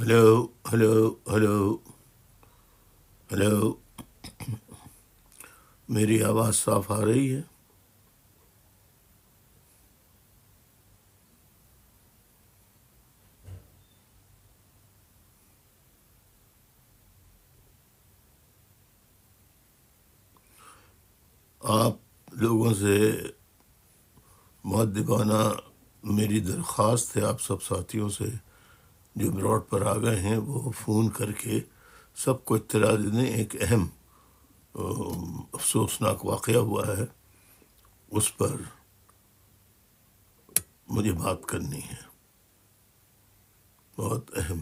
Hello hello hello hello, میری آواز صاف آ رہی ہے؟ آپ لوگوں سے مؤدبانہ میری درخواست ہے، آپ سب ساتھیوں سے جو براڈ پر آ گئے ہیں وہ فون کر کے سب کو اطلاع دے دیں۔ ایک اہم افسوسناک واقعہ ہوا ہے، اس پر مجھے بات کرنی ہے، بہت اہم۔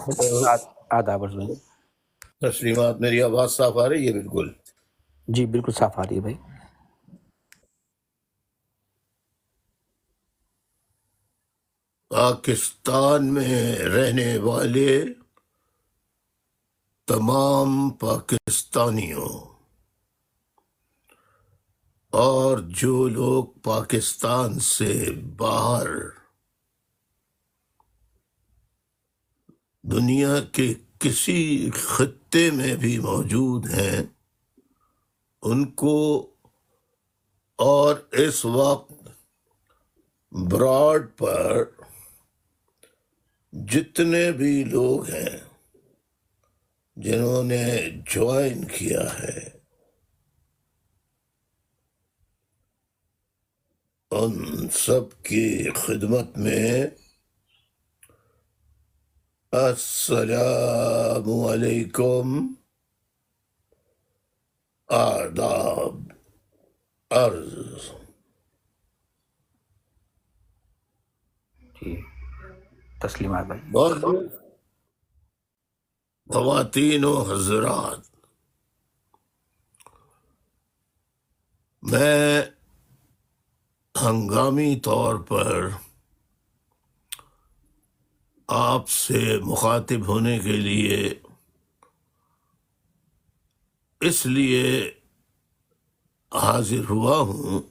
ہلو، آداب عرض بھائی۔ تسلیمات، میری آواز صاف آ رہی ہے؟ بالکل جی بالکل صاف آ رہی ہے بھائی۔ پاکستان میں رہنے والے تمام پاکستانیوں اور جو لوگ پاکستان سے باہر دنیا کے کسی خطے میں بھی موجود ہیں، ان کو اور اس وقت براڈ پر جتنے بھی لوگ ہیں جنہوں نے جوائن کیا ہے، ان سب کی خدمت میں السلام علیکم، آداب عرض۔ جی تسلیمات بھائی۔ بہت خواتین و حضرات، میں ہنگامی طور پر آپ سے مخاطب ہونے کے لیے اس لیے حاضر ہوا ہوں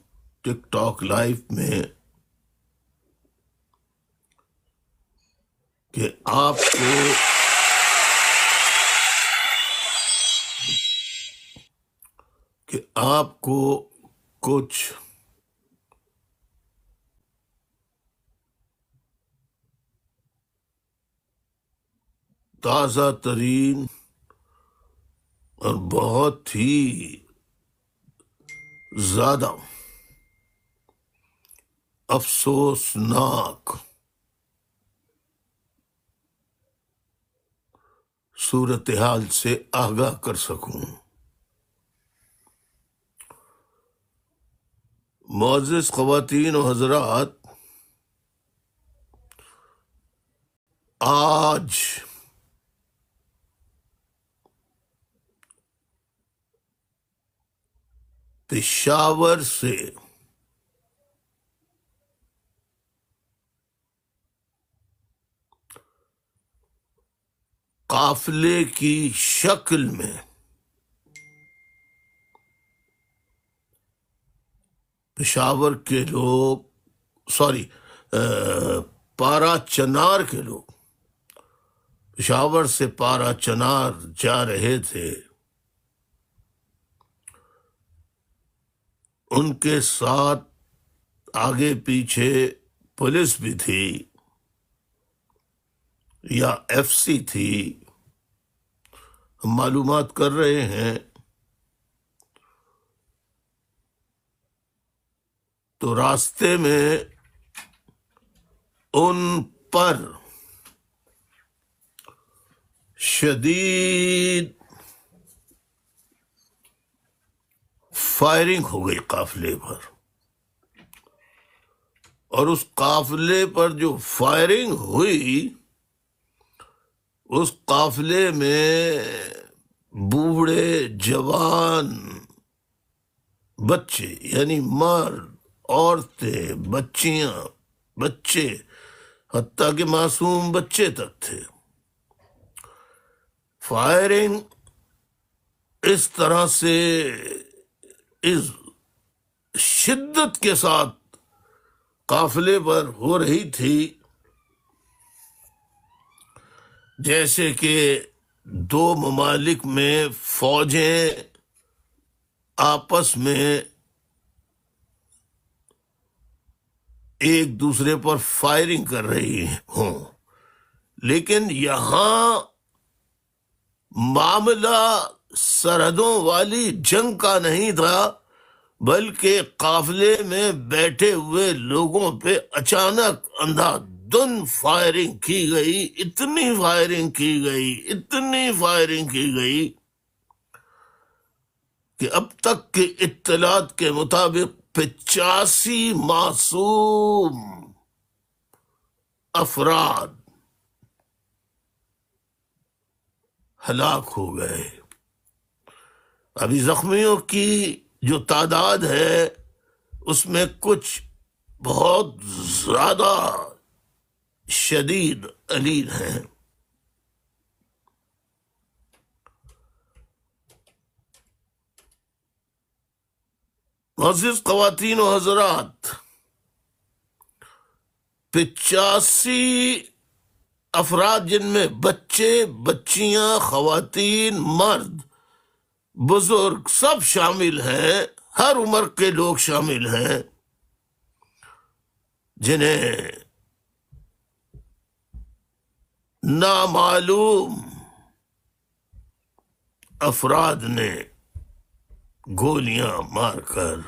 ٹک ٹاک لائیو میں کہ آپ کو کچھ تازہ ترین اور بہت ہی زیادہ افسوسناک صورتحال سے آگاہ کر سکوں۔ معزز خواتین و حضرات، آج پشاور سے قافلے کی شکل میں پشاور کے لوگ پارا چنار کے لوگ پشاور سے پارا چنار جا رہے تھے۔ ان کے ساتھ آگے پیچھے پولیس بھی تھی یا ایف سی تھی، ہم معلومات کر رہے ہیں۔ تو راستے میں ان پر شدید فائرنگ ہو گئی قافلے پر، اور اس قافلے پر جو فائرنگ ہوئی، اس قافلے میں بوڑھے، جوان، بچے یعنی مرد، عورتیں، بچیاں، بچے، حتیٰ کہ معصوم بچے تک تھے۔ فائرنگ اس طرح سے، اس شدت کے ساتھ قافلے پر ہو رہی تھی جیسے کہ دو ممالک میں فوجیں آپس میں ایک دوسرے پر فائرنگ کر رہی ہوں۔ لیکن یہاں معاملہ سرحدوں والی جنگ کا نہیں تھا، بلکہ قافلے میں بیٹھے ہوئے لوگوں پہ اچانک اندھا دھند فائرنگ کی گئی، اتنی فائرنگ کی گئی کہ اب تک کے اطلاعات کے مطابق 85 معصوم افراد ہلاک ہو گئے۔ ابھی زخمیوں کی جو تعداد ہے اس میں کچھ بہت زیادہ شدید علیل ہیں۔ معزز خواتین و حضرات، 85 افراد جن میں بچے، بچیاں، خواتین، مرد، بزرگ سب شامل ہیں، ہر عمر کے لوگ شامل ہیں، جنہیں نامعلوم افراد نے گولیاں مار کر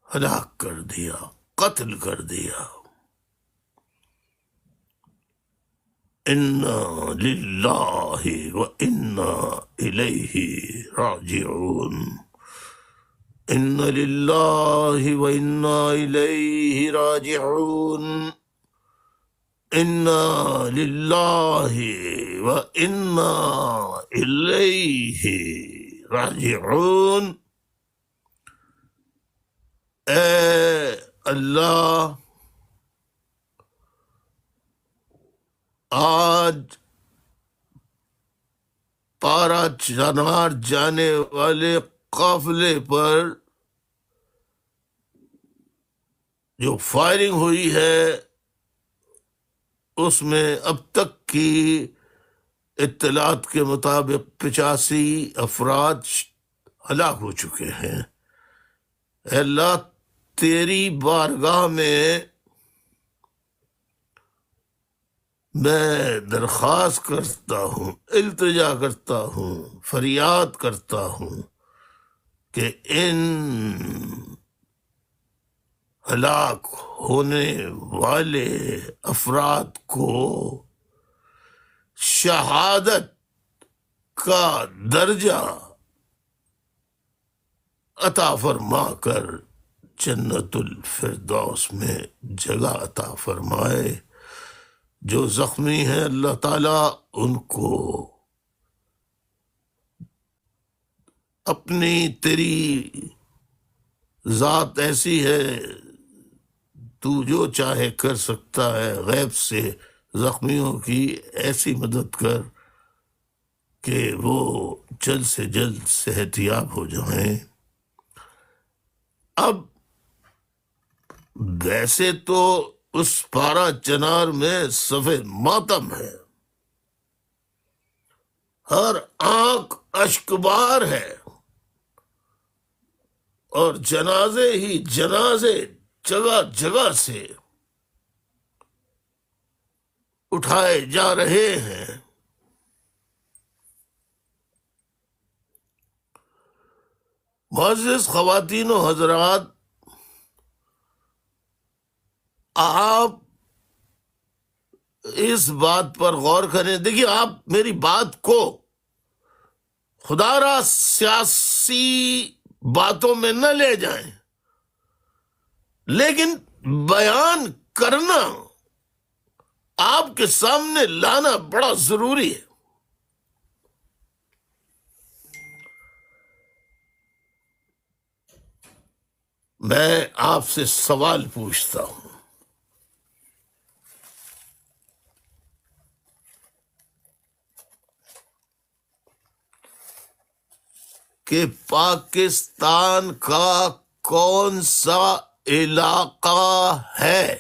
ہلاک کر دیا، قتل کر دیا۔ انا للہ و انا الیہ راجعون، انا للہ و انا الیہ راجعون، انا للہ و انا الیہ راجعون۔ اے اللہ، آج پارا چنار جانے والے قافلے پر جو فائرنگ ہوئی ہے اس میں اب تک کی اطلاعات کے مطابق 85 افراد ہلاک ہو چکے ہیں۔ اے اللہ، تیری بارگاہ میں میں درخواست کرتا ہوں، التجا کرتا ہوں، فریاد کرتا ہوں کہ ان ہلاک ہونے والے افراد کو شہادت کا درجہ عطا فرما کر جنت الفردوس میں جگہ عطا فرمائے۔ جو زخمی ہیں اللہ تعالیٰ ان کو اپنی تیری ذات ایسی ہے، تو جو چاہے کر سکتا ہے، غیب سے زخمیوں کی ایسی مدد کر کہ وہ جلد سے جلد صحت یاب ہو جائیں۔ اب ویسے تو اس پارا چنار میں صف ماتم ہے، ہر آنکھ اشکبار ہے، اور جنازے ہی جنازے جگہ جگہ سے اٹھائے جا رہے ہیں۔ معزز خواتین و حضرات، آپ اس بات پر غور کریں۔ دیکھیے، آپ میری بات کو خدا را سیاسی باتوں میں نہ لے جائیں، لیکن بیان کرنا، آپ کے سامنے لانا بڑا ضروری ہے۔ میں آپ سے سوال پوچھتا ہوں کہ پاکستان کا کون سا علاقہ ہے،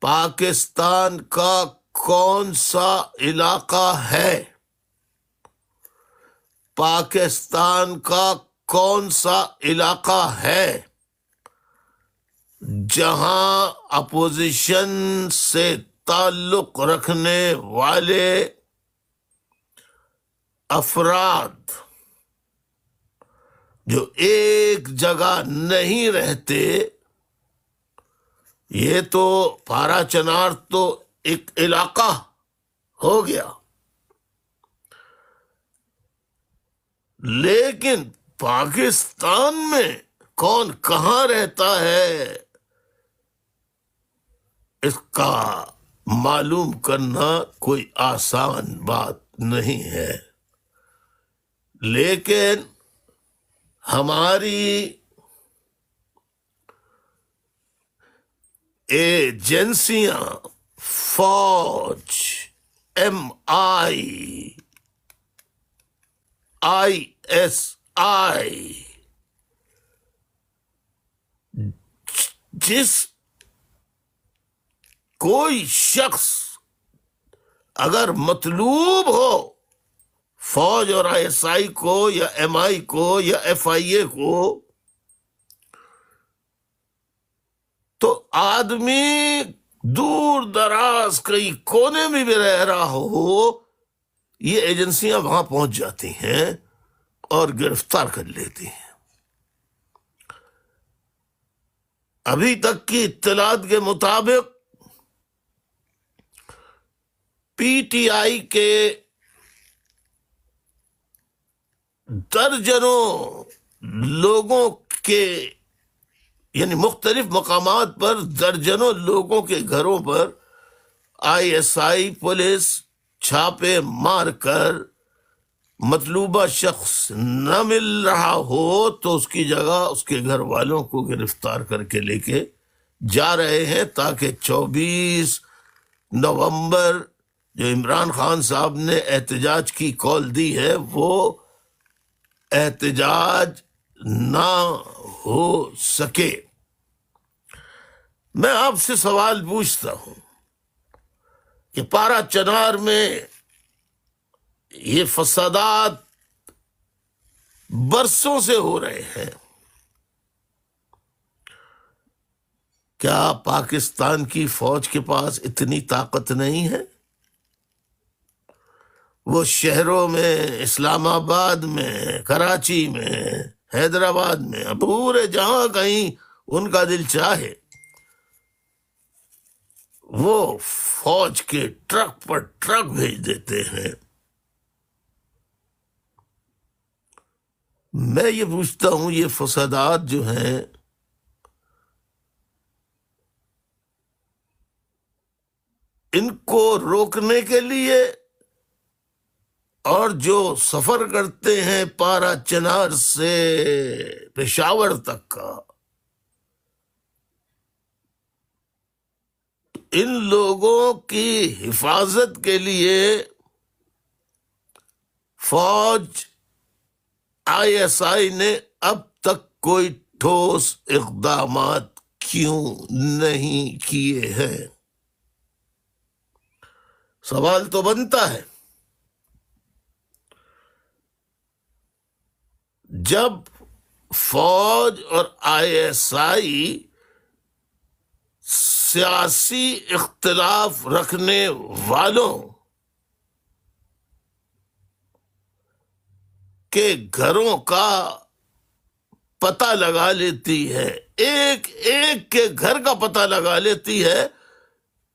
پاکستان کا کون سا علاقہ ہے، پاکستان کا کون سا علاقہ ہے جہاں اپوزیشن سے تعلق رکھنے والے افراد جو ایک جگہ نہیں رہتے؟ یہ تو پارا چنار تو ایک علاقہ ہو گیا، لیکن پاکستان میں کون کہاں رہتا ہے، اس کا معلوم کرنا کوئی آسان بات نہیں ہے۔ لیکن ہماری ایجنسیاں، فوج، MI، ISI، جس کوئی شخص اگر مطلوب ہو فوج اور ISI کو یا MI کو یا FIA کو، تو آدمی دور دراز کئی کونے میں بھی رہ رہا ہو، یہ ایجنسیاں وہاں پہنچ جاتی ہیں اور گرفتار کر لیتی ہیں۔ ابھی تک کی اطلاعات کے مطابق PTI کے درجنوں لوگوں کے، یعنی مختلف مقامات پر درجنوں لوگوں کے گھروں پر ISI پولیس چھاپے مار کر مطلوبہ شخص نہ مل رہا ہو تو اس کی جگہ اس کے گھر والوں کو گرفتار کر کے لے کے جا رہے ہیں، تاکہ 24 نومبر جو عمران خان صاحب نے احتجاج کی کال دی ہے، وہ احتجاج نہ ہو سکے۔ میں آپ سے سوال پوچھتا ہوں کہ پارا چنار میں یہ فسادات برسوں سے ہو رہے ہیں، کیا پاکستان کی فوج کے پاس اتنی طاقت نہیں ہے؟ وہ شہروں میں، اسلام آباد میں، کراچی میں، حیدرآباد میں، پورے جہاں کہیں ان کا دل چاہے وہ فوج کے ٹرک پر ٹرک بھیج دیتے ہیں۔ میں یہ پوچھتا ہوں، یہ فسادات جو ہیں ان کو روکنے کے لیے، اور جو سفر کرتے ہیں پارا چنار سے پشاور تک کا، ان لوگوں کی حفاظت کے لیے فوج ISI نے اب تک کوئی ٹھوس اقدامات کیوں نہیں کیے ہیں؟ سوال تو بنتا ہے۔ جب فوج اور ISI سیاسی اختلاف رکھنے والوں کے گھروں کا پتہ لگا لیتی ہے، ایک ایک کے گھر کا پتہ لگا لیتی ہے،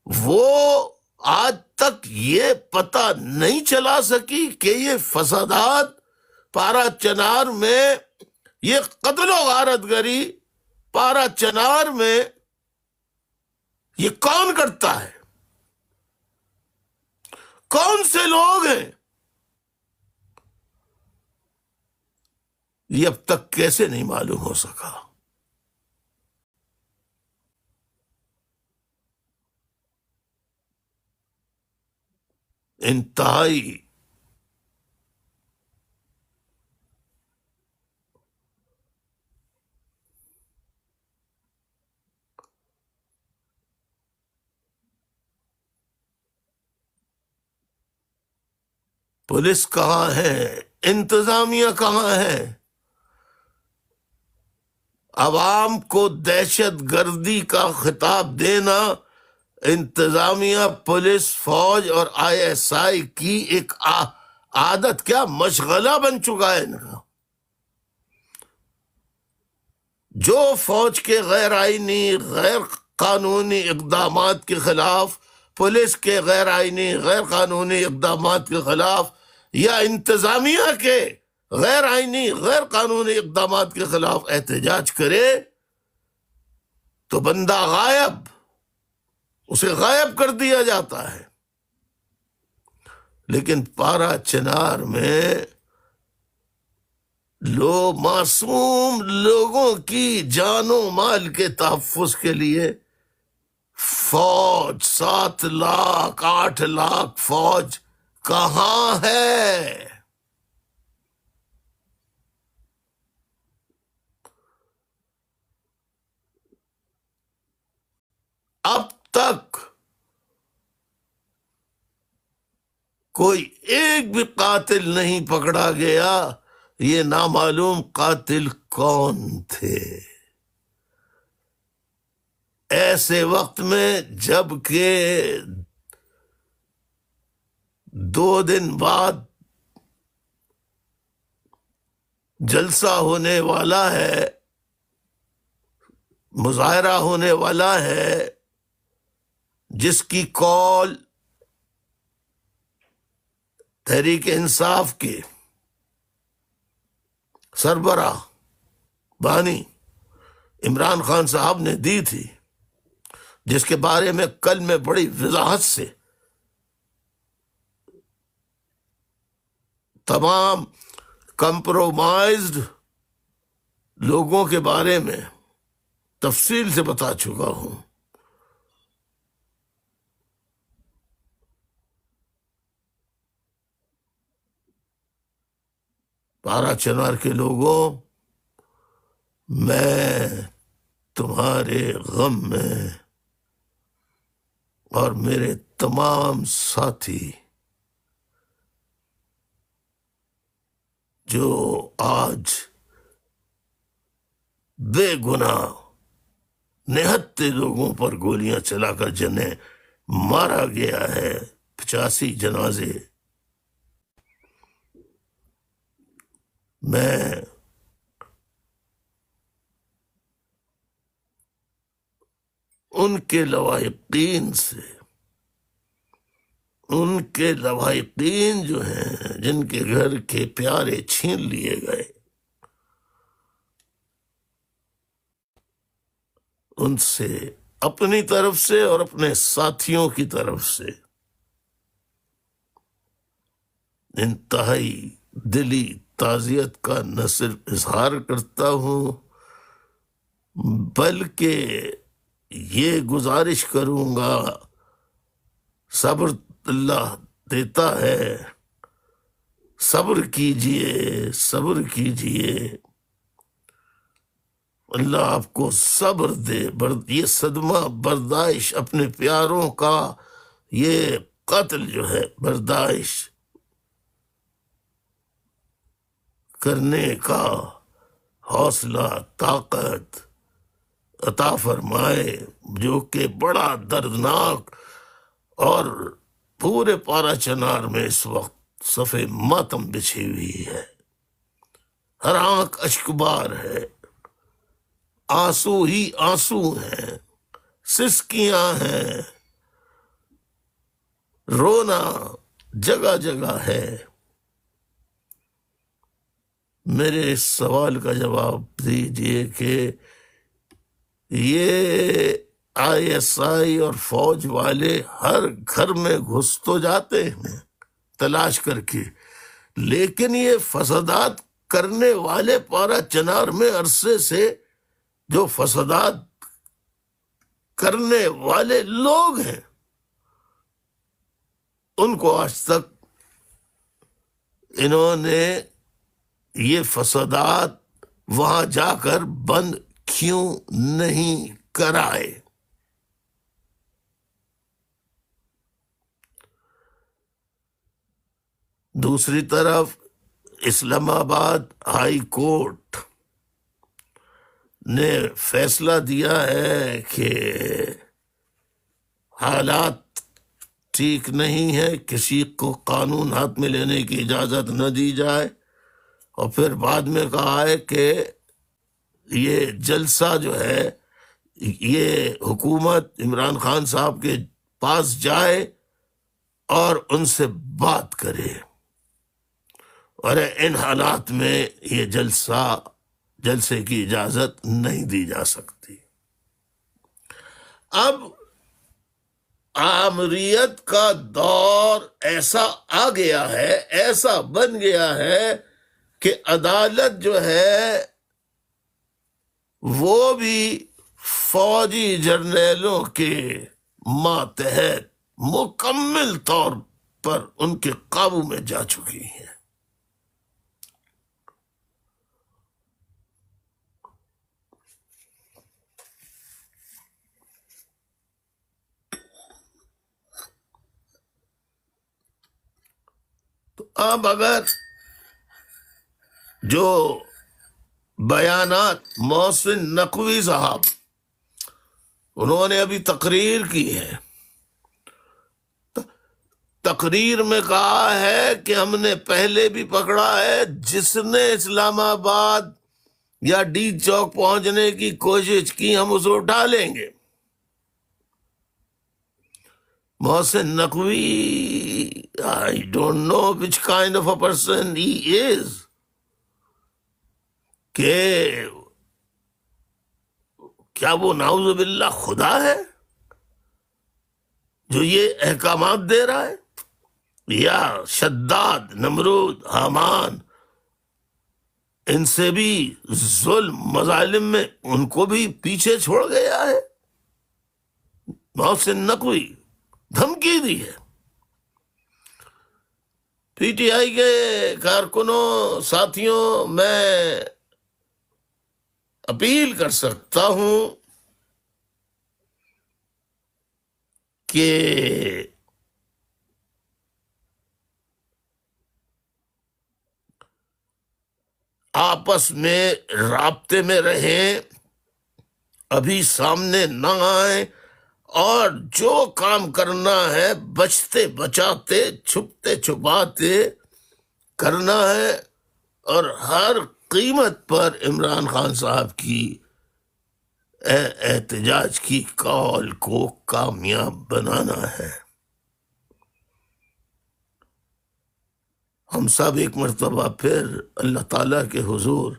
وہ آج تک یہ پتہ نہیں چلا سکی کہ یہ فسادات پارا چنار میں، یہ قتل و غارت گری پارا چنار میں یہ کون کرتا ہے، کون سے لوگ ہیں، یہ اب تک کیسے نہیں معلوم ہو سکا؟ انتہائی پولیس کہاں ہے؟ انتظامیہ کہاں ہے؟ عوام کو دہشت گردی کا خطاب دینا انتظامیہ، پولیس، فوج اور ISI کی ایک عادت، کیا مشغلہ بن چکا ہے ان کا۔ جو فوج کے غیر آئینی، غیر قانونی اقدامات کے خلاف، پولیس کے غیر آئینی، غیر قانونی اقدامات کے خلاف، یا انتظامیہ کے غیر آئینی، غیر قانونی اقدامات کے خلاف احتجاج کرے تو بندہ غائب، اسے غائب کر دیا جاتا ہے۔ لیکن پارا چنار میں معصوم لوگوں کی جان و مال کے تحفظ کے لیے فوج، 7 لاکھ 8 لاکھ فوج کہاں ہے؟ اب تک کوئی ایک بھی قاتل نہیں پکڑا گیا۔ یہ نامعلوم قاتل کون تھے؟ ایسے وقت میں جب کہ 2 دن بعد جلسہ ہونے والا ہے، مظاہرہ ہونے والا ہے، جس کی کال تحریک انصاف کے سربراہ بانی عمران خان صاحب نے دی تھی، جس کے بارے میں کل میں بڑی وضاحت سے تمام کمپرومائزڈ لوگوں کے بارے میں تفصیل سے بتا چکا ہوں۔ پارا چنار کے لوگوں، میں تمہارے غم میں، اور میرے تمام ساتھی جو آج بے گناہ نہتے لوگوں پر گولیاں چلا کر جنہیں مارا گیا ہے، 85 جنازے، میں ان کے لواحقین سے، ان کے لواحقین جو ہیں جن کے گھر کے پیارے چھین لیے گئے، ان سے اپنی طرف سے اور اپنے ساتھیوں کی طرف سے انتہائی دلی تعزیت کا نہ صرف اظہار کرتا ہوں بلکہ یہ گزارش کروں گا، صبر اللہ دیتا ہے، صبر کیجئے، صبر کیجئے، اللہ آپ کو صبر دے، یہ صدمہ برداشت، اپنے پیاروں کا یہ قتل جو ہے برداشت کرنے کا حوصلہ، طاقت عطا فرمائے، جو کہ بڑا دردناک، اور پورے پارا چنار میں اس وقت صف ماتم بچھی ہوئی ہے، ہر آنکھ اشکبار ہے، آنسو ہی آنسو ہیں، سسکیاں ہیں، رونا جگہ جگہ ہے۔ میرے اس سوال کا جواب دیجئے کہ یہ آئی ایس آئی اور فوج والے ہر گھر میں گھس تو جاتے ہیں تلاش کر کے، لیکن یہ فسادات کرنے والے پارا چنار میں عرصے سے جو فسادات کرنے والے لوگ ہیں، ان کو آج تک انہوں نے یہ فسادات وہاں جا کر بند کیوں نہیں کرائے؟ دوسری طرف اسلام آباد ہائی کورٹ نے فیصلہ دیا ہے کہ حالات ٹھیک نہیں ہے، کسی کو قانون ہاتھ میں لینے کی اجازت نہ دی جائے، اور پھر بعد میں کہا ہے کہ یہ جلسہ جو ہے یہ حکومت عمران خان صاحب کے پاس جائے اور ان سے بات کرے، اور ان حالات میں یہ جلسے کی اجازت نہیں دی جا سکتی۔ اب آمریت کا دور ایسا آ گیا ہے، ایسا بن گیا ہے کہ عدالت جو ہے وہ بھی فوجی جرنیلوں کے ماتحت مکمل طور پر ان کے قابو میں جا چکی ہیں۔ تو اب اگر جو بیانات محسن نقوی صاحب انہوں نے ابھی تقریر کی ہے، تقریر میں کہا ہے کہ ہم نے پہلے بھی پکڑا ہے، جس نے اسلام آباد یا ڈی چوک پہنچنے کی کوشش کی ہم اسے اٹھا لیں گے۔ Mohsin Naqvi I don't know which kind of a person he is، کہ کیا وہ نعوذ باللہ خدا ہے جو یہ احکامات دے رہا ہے، یا شداد، نمرود، حامان، ان سے بھی ظلم مظالم میں ان کو بھی پیچھے چھوڑ گیا ہے؟ محسن نقوی دھمکی دی ہے۔ پی ٹی آئی کے کارکنوں، ساتھیوں، میں اپیل کر سکتا ہوں کہ آپس میں رابطے میں رہیں، ابھی سامنے نہ آئیں، اور جو کام کرنا ہے بچتے بچاتے، چھپتے چھپاتے کرنا ہے، اور ہر قیمت پر عمران خان صاحب کی احتجاج کی کال کو کامیاب بنانا ہے۔ ہم سب ایک مرتبہ پھر اللہ تعالیٰ کے حضور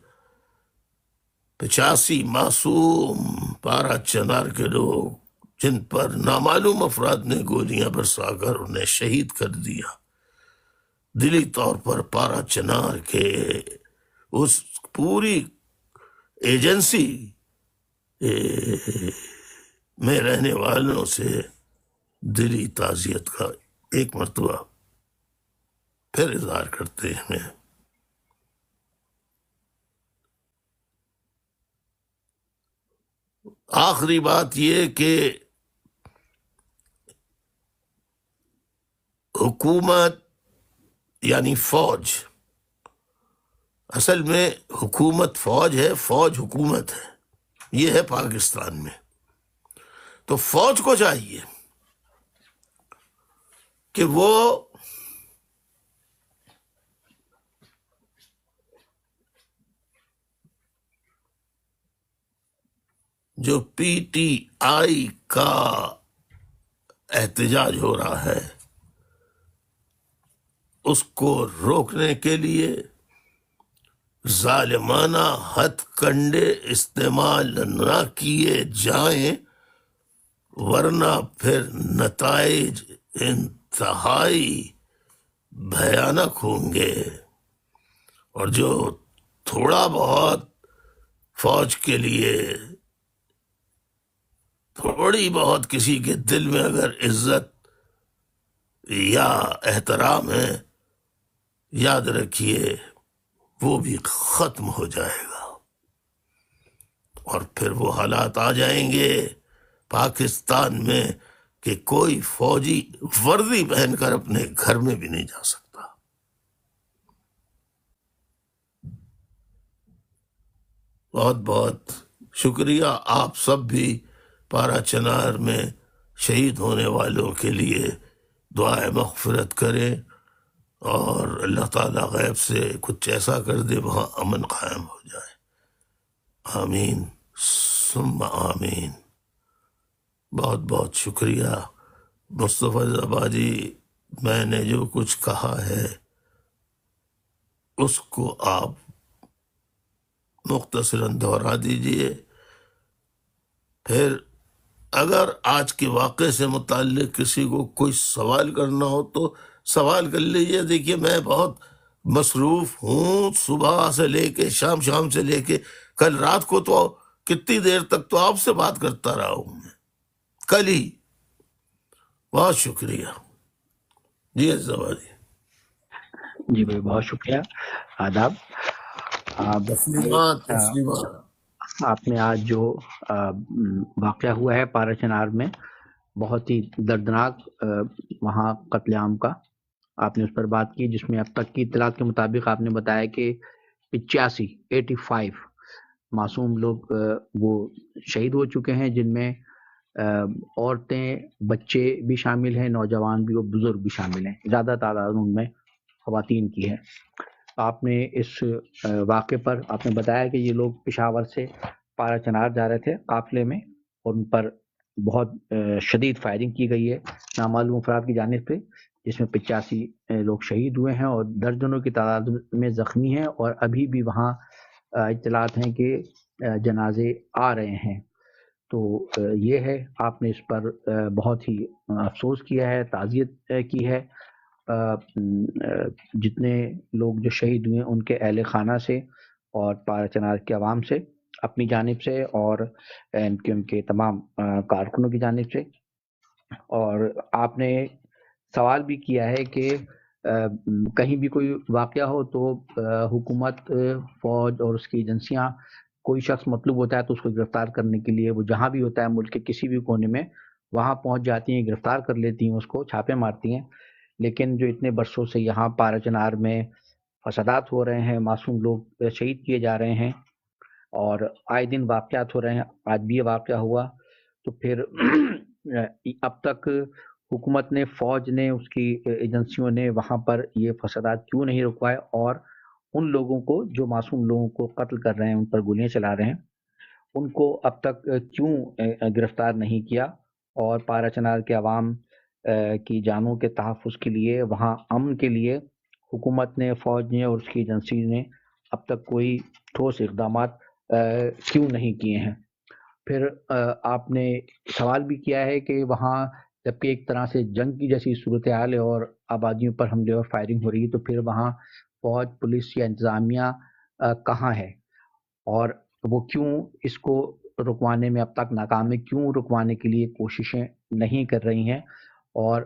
85 معصوم پارا چنار کے لوگ جن پر نامعلوم افراد نے گولیاں برسا کر انہیں شہید کر دیا، دلی طور پر پارا چنار کے اس پوری ایجنسی میں رہنے والوں سے دلی تعزیت کا ایک مرتبہ پھر اظہار کرتے ہیں۔ آخری بات یہ کہ حکومت یعنی فوج، اصل میں حکومت فوج ہے، فوج حکومت ہے، یہ ہے پاکستان میں۔ تو فوج کو چاہیے کہ وہ جو پی ٹی آئی کا احتجاج ہو رہا ہے اس کو روکنے کے لیے ظالمانہ ہتھ کنڈے استعمال نہ کیے جائیں، ورنہ پھر نتائج انتہائی بھیانک ہوں گے۔ اور جو تھوڑا بہت فوج کے لیے تھوڑی بہت کسی کے دل میں اگر عزت یا احترام ہے، یاد رکھیے وہ بھی ختم ہو جائے گا، اور پھر وہ حالات آ جائیں گے پاکستان میں کہ کوئی فوجی وردی پہن کر اپنے گھر میں بھی نہیں جا سکتا۔ بہت بہت شکریہ۔ آپ سب بھی پارا چنار میں شہید ہونے والوں کے لیے دعائے مغفرت کریں، اور اللہ تعالیٰ غیب سے کچھ ایسا کر دے وہاں امن قائم ہو جائے۔ آمین ثم آمین۔ بہت بہت شکریہ مصطفیٰ زبادی، میں نے جو کچھ کہا ہے اس کو آپ مختصراً دہرا دیجئے، پھر اگر آج کے واقعے سے متعلق کسی کو کوئی سوال کرنا ہو تو سوال کر لیجیے۔ دیکھیے میں بہت مصروف ہوں، صبح سے لے کے شام سے لے کے کل رات کو تو کتنی دیر تک تو آپ سے بات کرتا رہا ہوں میں، کل ہی۔ بہت شکریہ جی زبادی۔ جی بھائی بہت شکریہ، آداب۔ تسلیمات تسلیمات۔ آپ نے آج جو واقعہ ہوا ہے پارا چنار میں، بہت ہی دردناک وہاں قتل عام کا آپ نے اس پر بات کی، جس میں اب تک کی اطلاعات کے مطابق آپ نے بتایا کہ 85 معصوم لوگ وہ شہید ہو چکے ہیں، جن میں عورتیں، بچے بھی شامل ہیں، نوجوان بھی اور بزرگ بھی شامل ہیں، زیادہ تعداد ان میں خواتین کی ہے۔ آپ نے اس واقعے پر آپ نے بتایا کہ یہ لوگ پشاور سے پارا چنار جا رہے تھے قافلے میں، اور ان پر بہت شدید فائرنگ کی گئی ہے نامعلوم افراد کی جانب سے، جس میں 85 لوگ شہید ہوئے ہیں اور درجنوں کی تعداد میں زخمی ہیں، اور ابھی بھی وہاں اطلاعات ہیں کہ جنازے آ رہے ہیں۔ تو یہ ہے، آپ نے اس پر بہت ہی افسوس کیا ہے، تعزیت کی ہے جتنے لوگ جو شہید ہوئے ان کے اہل خانہ سے اور پارا چنار کے عوام سے اپنی جانب سے، اور ان کے تمام کارکنوں کی جانب سے۔ اور آپ نے سوال بھی کیا ہے کہ کہیں بھی کوئی واقعہ ہو تو حکومت، فوج اور اس کی ایجنسیاں، کوئی شخص مطلوب ہوتا ہے تو اس کو گرفتار کرنے کے لیے وہ جہاں بھی ہوتا ہے ملک کے کسی بھی کونے میں وہاں پہنچ جاتی ہیں، گرفتار کر لیتی ہیں، اس کو چھاپے مارتی ہیں۔ لیکن جو اتنے برسوں سے یہاں پارا چنار میں فسادات ہو رہے ہیں، معصوم لوگ شہید کیے جا رہے ہیں، اور آئے دن واقعات ہو رہے ہیں، آج بھی یہ واقعہ ہوا، تو پھر اب تک حکومت نے، فوج نے، اس کی ایجنسیوں نے وہاں پر یہ فسادات کیوں نہیں رکوائے، اور ان لوگوں کو جو معصوم لوگوں کو قتل کر رہے ہیں، ان پر گولیاں چلا رہے ہیں، ان کو اب تک کیوں گرفتار نہیں کیا، اور پارا چنار کے عوام کی جانوں کے تحفظ کے لیے، وہاں امن کے لیے حکومت نے، فوج نے اور اس کی ایجنسی نے اب تک کوئی ٹھوس اقدامات کیوں نہیں کیے ہیں۔ پھر آپ نے سوال بھی کیا ہے کہ وہاں جبکہ ایک طرح سے جنگ کی جیسی صورتحال ہے اور آبادیوں پر حملے اور فائرنگ ہو رہی ہے، تو پھر وہاں فوج، پولیس یا انتظامیہ کہاں ہے، اور وہ کیوں اس کو رکوانے میں اب تک ناکام ہے، کیوں رکوانے کے لیے کوششیں نہیں کر رہی ہیں، اور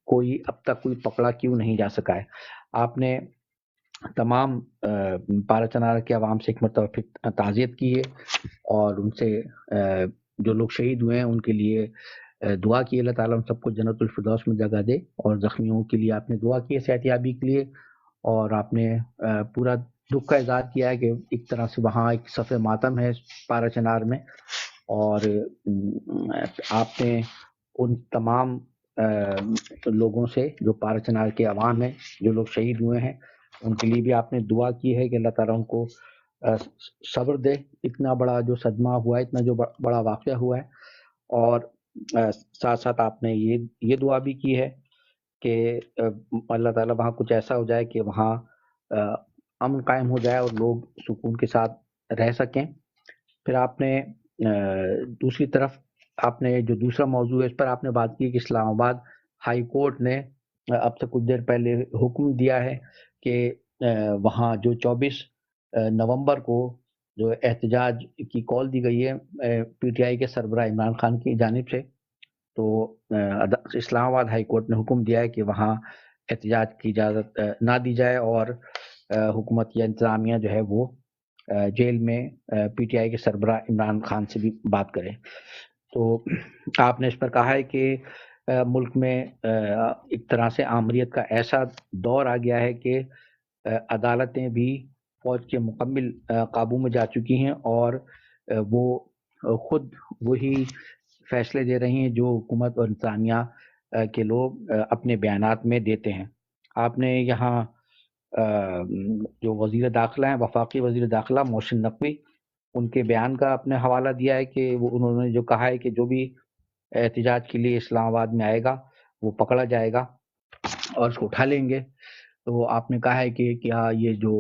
کوئی اب تک کوئی پکڑا کیوں نہیں جا سکا ہے۔ آپ نے تمام پارا چنار کے عوام سے ایک مرتبہ پھر تعزیت کی ہے، اور ان سے جو لوگ شہید ہوئے ہیں ان کے لیے دعا کی، اللہ تعالیٰ ان سب کو جنت الفردوس میں جگہ دے، اور زخمیوں کے لیے آپ نے دعا کی ہے صحت یابی کے لیے، اور آپ نے پورا دکھ کا اظہار کیا ہے کہ ایک طرح سے وہاں ایک صف ماتم ہے پارا چنار میں، اور آپ نے ان تمام لوگوں سے جو پارا چنار کے عوام ہیں، جو لوگ شہید ہوئے ہیں، ان کے لیے بھی آپ نے دعا کی ہے کہ اللہ تعالیٰ ان کو صبر دے، اتنا بڑا جو صدمہ ہوا ہے، اتنا جو بڑا واقعہ ہوا ہے، اور ساتھ ساتھ آپ نے یہ دعا بھی کی ہے کہ اللہ تعالیٰ وہاں کچھ ایسا ہو جائے کہ وہاں امن قائم ہو جائے اور لوگ سکون کے ساتھ رہ سکیں۔ پھر آپ نے دوسری طرف آپ نے جو دوسرا موضوع ہے اس پر آپ نے بات کی کہ اسلام آباد ہائی کورٹ نے اب سے کچھ دیر پہلے حکم دیا ہے کہ وہاں جو 24 نومبر کو جو احتجاج کی کال دی گئی ہے پی ٹی آئی کے سربراہ عمران خان کی جانب سے، تو اسلام آباد ہائی کورٹ نے حکم دیا ہے کہ وہاں احتجاج کی اجازت نہ دی جائے، اور حکومت یا انتظامیہ جو ہے وہ جیل میں پی ٹی آئی کے سربراہ عمران خان سے بھی بات کرے۔ تو آپ نے اس پر کہا ہے کہ ملک میں ایک طرح سے آمریت کا ایسا دور آ گیا ہے کہ عدالتیں بھی فوج کے مکمل قابو میں جا چکی ہیں، اور وہ خود وہی فیصلے دے رہی ہیں جو حکومت اور انتظامیہ کے لوگ اپنے بیانات میں دیتے ہیں۔ آپ نے یہاں جو وزیر داخلہ ہیں، وفاقی وزیر داخلہ محسن نقوی، ان کے بیان کا اپنے حوالہ دیا ہے کہ انہوں نے جو کہا ہے کہ جو بھی احتجاج کے لیے اسلام آباد میں آئے گا وہ پکڑا جائے گا اور اس کو اٹھا لیں گے۔ تو آپ نے کہا ہے کہ کیا یہ جو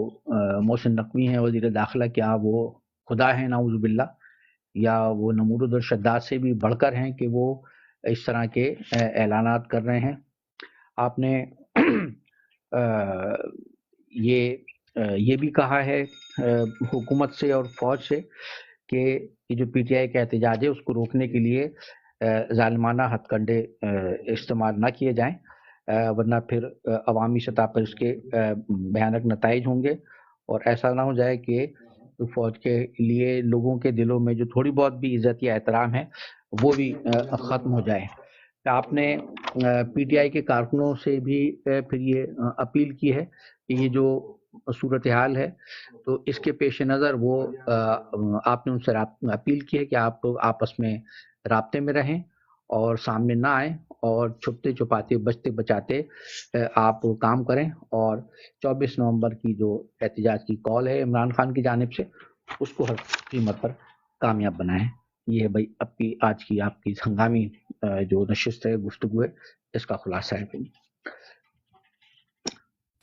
محسن نقوی ہیں وزیر داخلہ، کیا وہ خدا ہیں نعوذ باللہ، یا وہ نمرود اور شداد سے بھی بڑھ کر ہیں کہ وہ اس طرح کے اعلانات کر رہے ہیں۔ آپ نے یہ بھی کہا ہے حکومت سے اور فوج سے کہ یہ جو پی ٹی آئی کا احتجاج ہے اس کو روکنے کے لیے ظالمانہ ہتھ کنڈے استعمال نہ کیے جائیں، ورنہ پھر عوامی سطح پر اس کے بھیانک نتائج ہوں گے، اور ایسا نہ ہو جائے کہ فوج کے لیے لوگوں کے دلوں میں جو تھوڑی بہت بھی عزت یا احترام ہے وہ بھی ختم ہو جائے۔ آپ نے پی ٹی آئی کے کارکنوں سے بھی پھر یہ اپیل کی ہے کہ یہ جو صورتحال ہے تو اس کے پیش نظر وہ آپ نے ان سے اپیل کی ہے کہ آپ لوگ آپس میں رابطے میں رہیں اور سامنے نہ آئیں، اور چھپتے چھپاتے بچتے بچاتے آپ کام کریں، اور 24 نومبر کی جو احتجاج کی کال ہے عمران خان کی جانب سے اس کو ہر قیمت پر کامیاب بنائیں۔ یہ ہے بھائی اب کی آج کی آپ کی ہنگامی جو نشست ہے، گفتگو ہے، اس کا خلاصہ ہے۔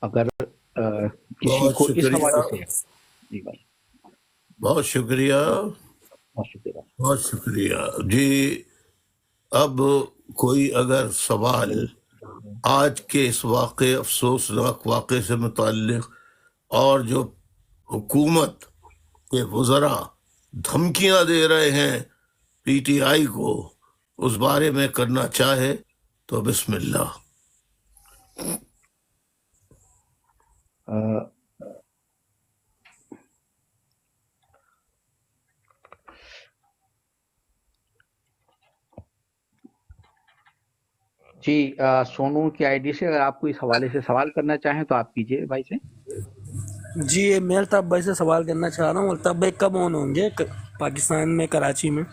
اگر کسی بہت کو اس شکریہ، حوالے سے جی بھائی بہت شکریہ، بہت شکریہ۔ بہت شکریہ جی۔ اب کوئی اگر سوال آج کے اس واقعے، افسوسناک واقعے سے متعلق، اور جو حکومت کے وزراء دھمکیاں دے رہے ہیں پی ٹی آئی کو، اس بارے میں کرنا چاہے تو بسم اللہ۔ جی سونو کی آئی ڈی سے اگر آپ کو اس حوالے سے سوال کرنا چاہیں تو آپ کیجئے بھائی سے۔ جی میں الطاف بھائی سے سوال کرنا چاہ رہا ہوں۔ الطاف بھائی کب آن ہوں گے پاکستان میں، کراچی میں؟